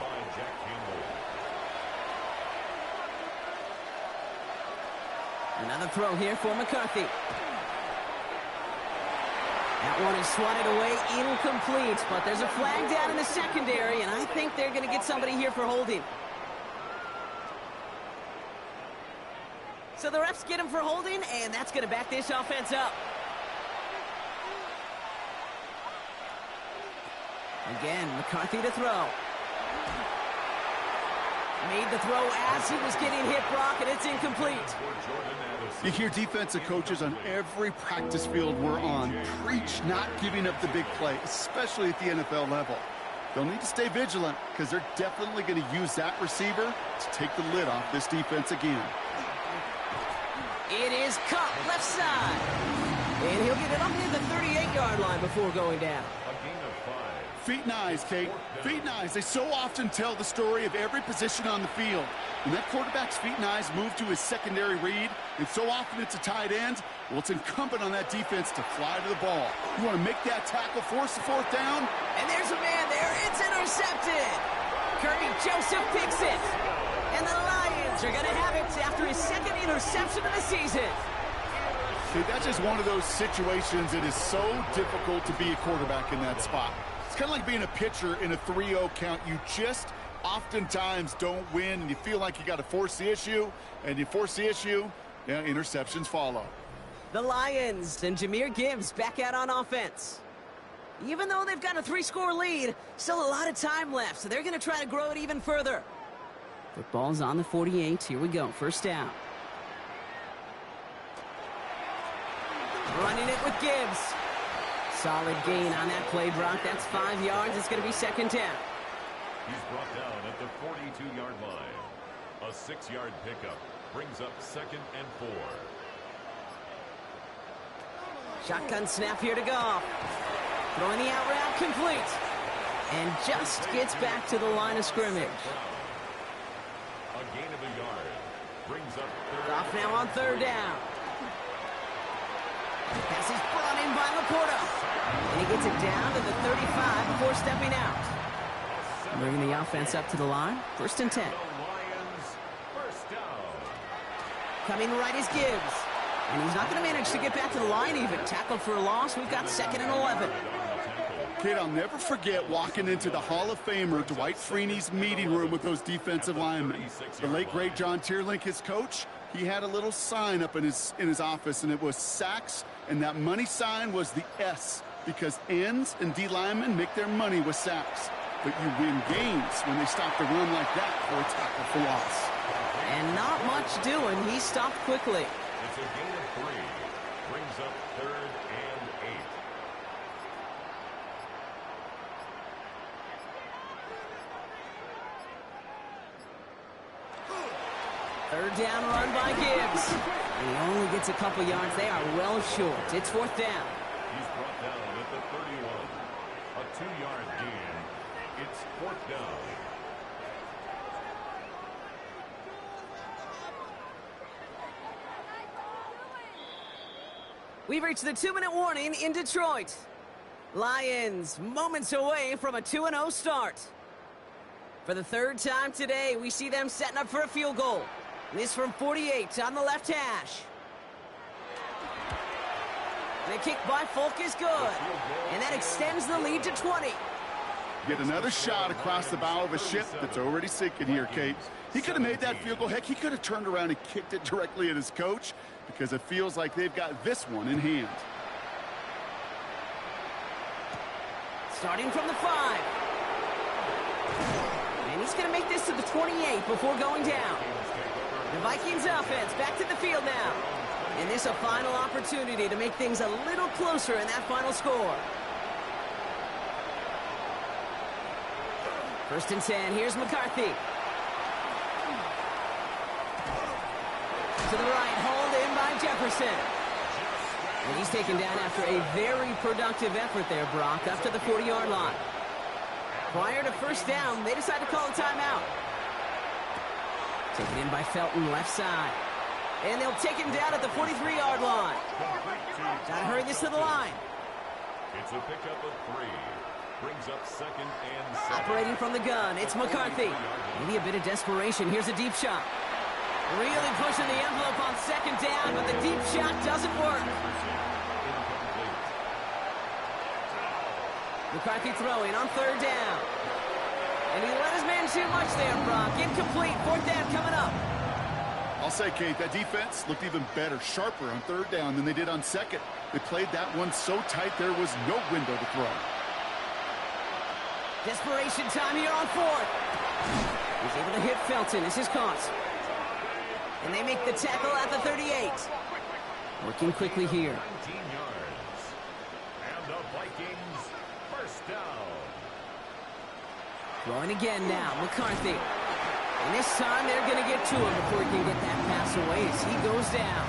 Another throw here for McCarthy. That one is swatted away, incomplete. But there's a flag down in the secondary, and I think they're going to get somebody here for holding. So the refs get him for holding, and that's going to back this offense up. Again, McCarthy to throw. Made the throw as he was getting hit, Brock, and it's incomplete. You hear defensive coaches on every practice field we're on preach not giving up the big play, especially at the NFL level. They'll need to stay vigilant because they're definitely going to use that receiver to take the lid off this defense again. It is caught left side. And he'll get it up near the 38-yard line before going down. Feet and eyes, Kate. Feet and eyes. They so often tell the story of every position on the field. When that quarterback's feet and eyes move to his secondary read, and so often it's a tight end, well, it's incumbent on that defense to fly to the ball. You want to make that tackle, force the 4th down. And there's a man there. It's intercepted. Kirby Joseph picks it. And the Lions are going to have it after his 2nd interception of the season. See, that's just one of those situations that is so difficult to be a quarterback in that spot. It's kind of like being a pitcher in a 3-0 count. You just oftentimes don't win, and you feel like you got to force the issue, and you force the issue, yeah, interceptions follow. The Lions and Jahmyr Gibbs back out on offense. Even though they've got a 3-score lead, still a lot of time left, so they're going to try to grow it even further. Football's on the 48. Here we go. 1st down. Running it with Gibbs. Solid gain on that play, Brock. That's 5 yards. It's going to be 2nd down. He's brought down at the 42-yard line. A 6-yard pickup brings up 2nd and 4. Shotgun snap here to Goff. Throwing the out route complete. And just gets back to the line of scrimmage. A gain of a yard brings up 3rd. Goff now on 3rd down. Pass is brought in by Laporta. And he gets it down to the 35 before stepping out. Bringing the offense up to the line. 1st and 10. Lions first down. Coming right is Gibbs. And he's not going to manage to get back to the line even. Tackled for a loss. We've got 2nd and 11. Kid, I'll never forget walking into the Hall of Famer Dwight Freeney's meeting room with those defensive linemen. The late, great John Tierlink, his coach, he had a little sign up in his office, and it was sacks, and that money sign was the S, because ends and D linemen make their money with sacks. But you win games when they stop the run like that for a tackle for loss. And not much doing. He stopped quickly. It's a gain of 3. Brings up 3rd and 8. 3rd down run by Gibbs. And he only gets a couple yards. They are well short. It's 4th down. He's brought down at the 31. A 2-yard gain. It's 4th down. We've reached the 2-minute warning in Detroit. Lions moments away from a 2-0 start. For the third time today, we see them setting up for a field goal. This from 48 on the left hash. And a kick by Folk is good. And that extends the lead to 20. Get another shot across the bow of a ship that's already sinking here, Kate. He could have made that field goal. Heck, he could have turned around and kicked it directly at his coach because it feels like they've got this one in hand. Starting from the 5. And he's going to make this to the 28 before going down. The Vikings offense back to the field now. And this a final opportunity to make things a little closer in that final score. First and 10, here's McCarthy. To the right, hauled in by Jefferson. And he's taken down after a very productive effort there, Brock, up to the 40-yard line. Prior to first down, they decide to call a timeout. Taken in by Felton, left side. And they'll take him down at the 43-yard line. Gotta hurry this to the line. It's a pickup of 3. Brings up 2nd and 7. Operating from the gun, it's McCarthy. Maybe a bit of desperation. Here's a deep shot. Really pushing the envelope on 2nd down, but the deep shot doesn't work. McCarthy throwing on 3rd down. And he let his man too much there, Brock. Incomplete. 4th down coming up. I'll say, Kate, that defense looked even better, sharper on 3rd down than they did on 2nd. They played that one so tight there was no window to throw. Desperation time here on 4th. He's able to hit Felton. This is caught. And they make the tackle at the 38. Working quickly here. 19 yards. And the Vikings first down. Throwing again now, McCarthy. And this time they're going to get to him before he can get that pass away as he goes down.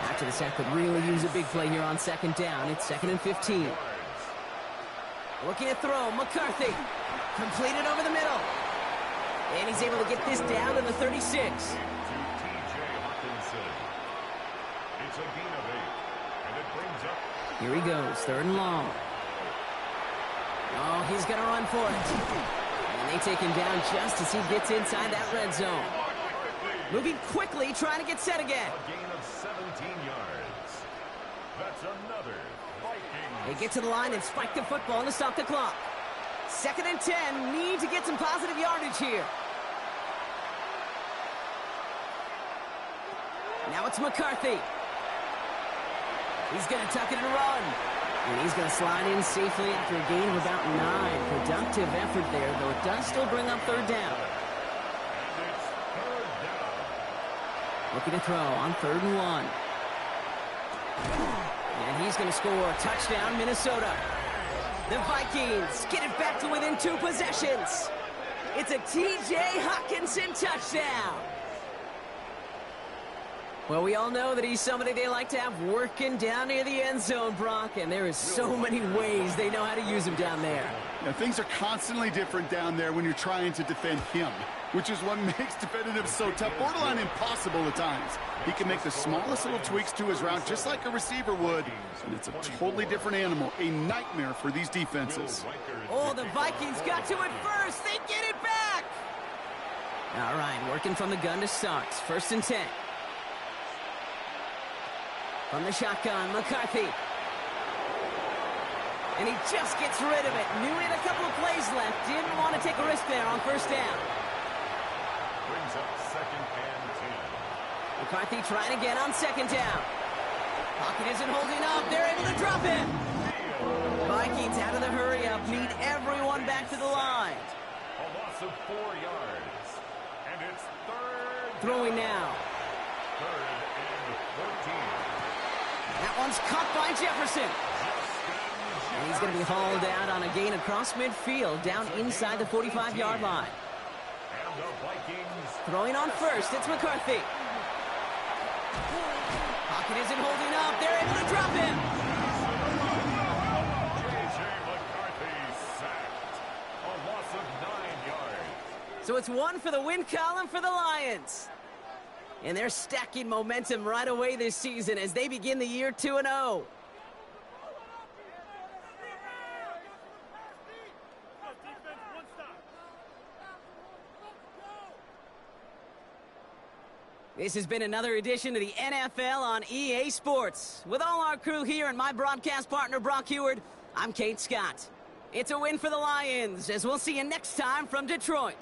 After the sack could really use a big play here on 2nd down. It's 2nd and 15. Looking to throw, McCarthy. Completed over the middle. And he's able to get this down to the 36. It's a gain of 8. And it brings up. Here he goes, 3rd and long. Oh, he's going to run for it. And they take him down just as he gets inside that red zone. Moving quickly, trying to get set again. A gain of 17 yards. That's another Vikings. They get to the line and spike the football to stop the clock. 2nd and 10, need to get some positive yardage here. Now it's McCarthy. He's going to tuck it and run. And he's going to slide in safely after a gain of about 9. Productive effort there, though it does still bring up 3rd down. Looking to throw on 3rd and 1. And he's going to score. Touchdown, Minnesota. The Vikings get it back to within 2 possessions. It's a T.J. Hockenson touchdown. Well, we all know that he's somebody they like to have working down near the end zone, Brock, and there is so many ways they know how to use him down there. Yeah, things are constantly different down there when you're trying to defend him, which is what makes defending him so tough, borderline impossible at times. He can make the smallest little tweaks to his route just like a receiver would, and it's a totally different animal, a nightmare for these defenses. Oh, the Vikings got to it first. They get it back. All right, working from the gun to start. 1st and 10. From the shotgun, McCarthy. And he just gets rid of it. Knew he had a couple of plays left. Didn't want to take a risk there on 1st down. Brings up 2nd and 10. McCarthy trying again on 2nd down. Pocket isn't holding up. They're able to drop it. Vikings out of the hurry up. Need everyone back to the line. A loss of 4 yards. And it's 3rd. Throwing now. 3rd and 14. That one's caught by Jefferson. And he's going to be hauled out on a gain across midfield, down inside the 45-yard line. And the Vikings throwing on 1st, it's McCarthy. Pocket isn't holding up. They're able to drop him. J.J. McCarthy sacked. A loss of 9 yards. So it's 1 for the win column for the Lions. And they're stacking momentum right away this season as they begin the year 2-0. This has been another edition of the NFL on EA Sports. With all our crew here and my broadcast partner, Brock Heward, I'm Kate Scott. It's a win for the Lions, as we'll see you next time from Detroit.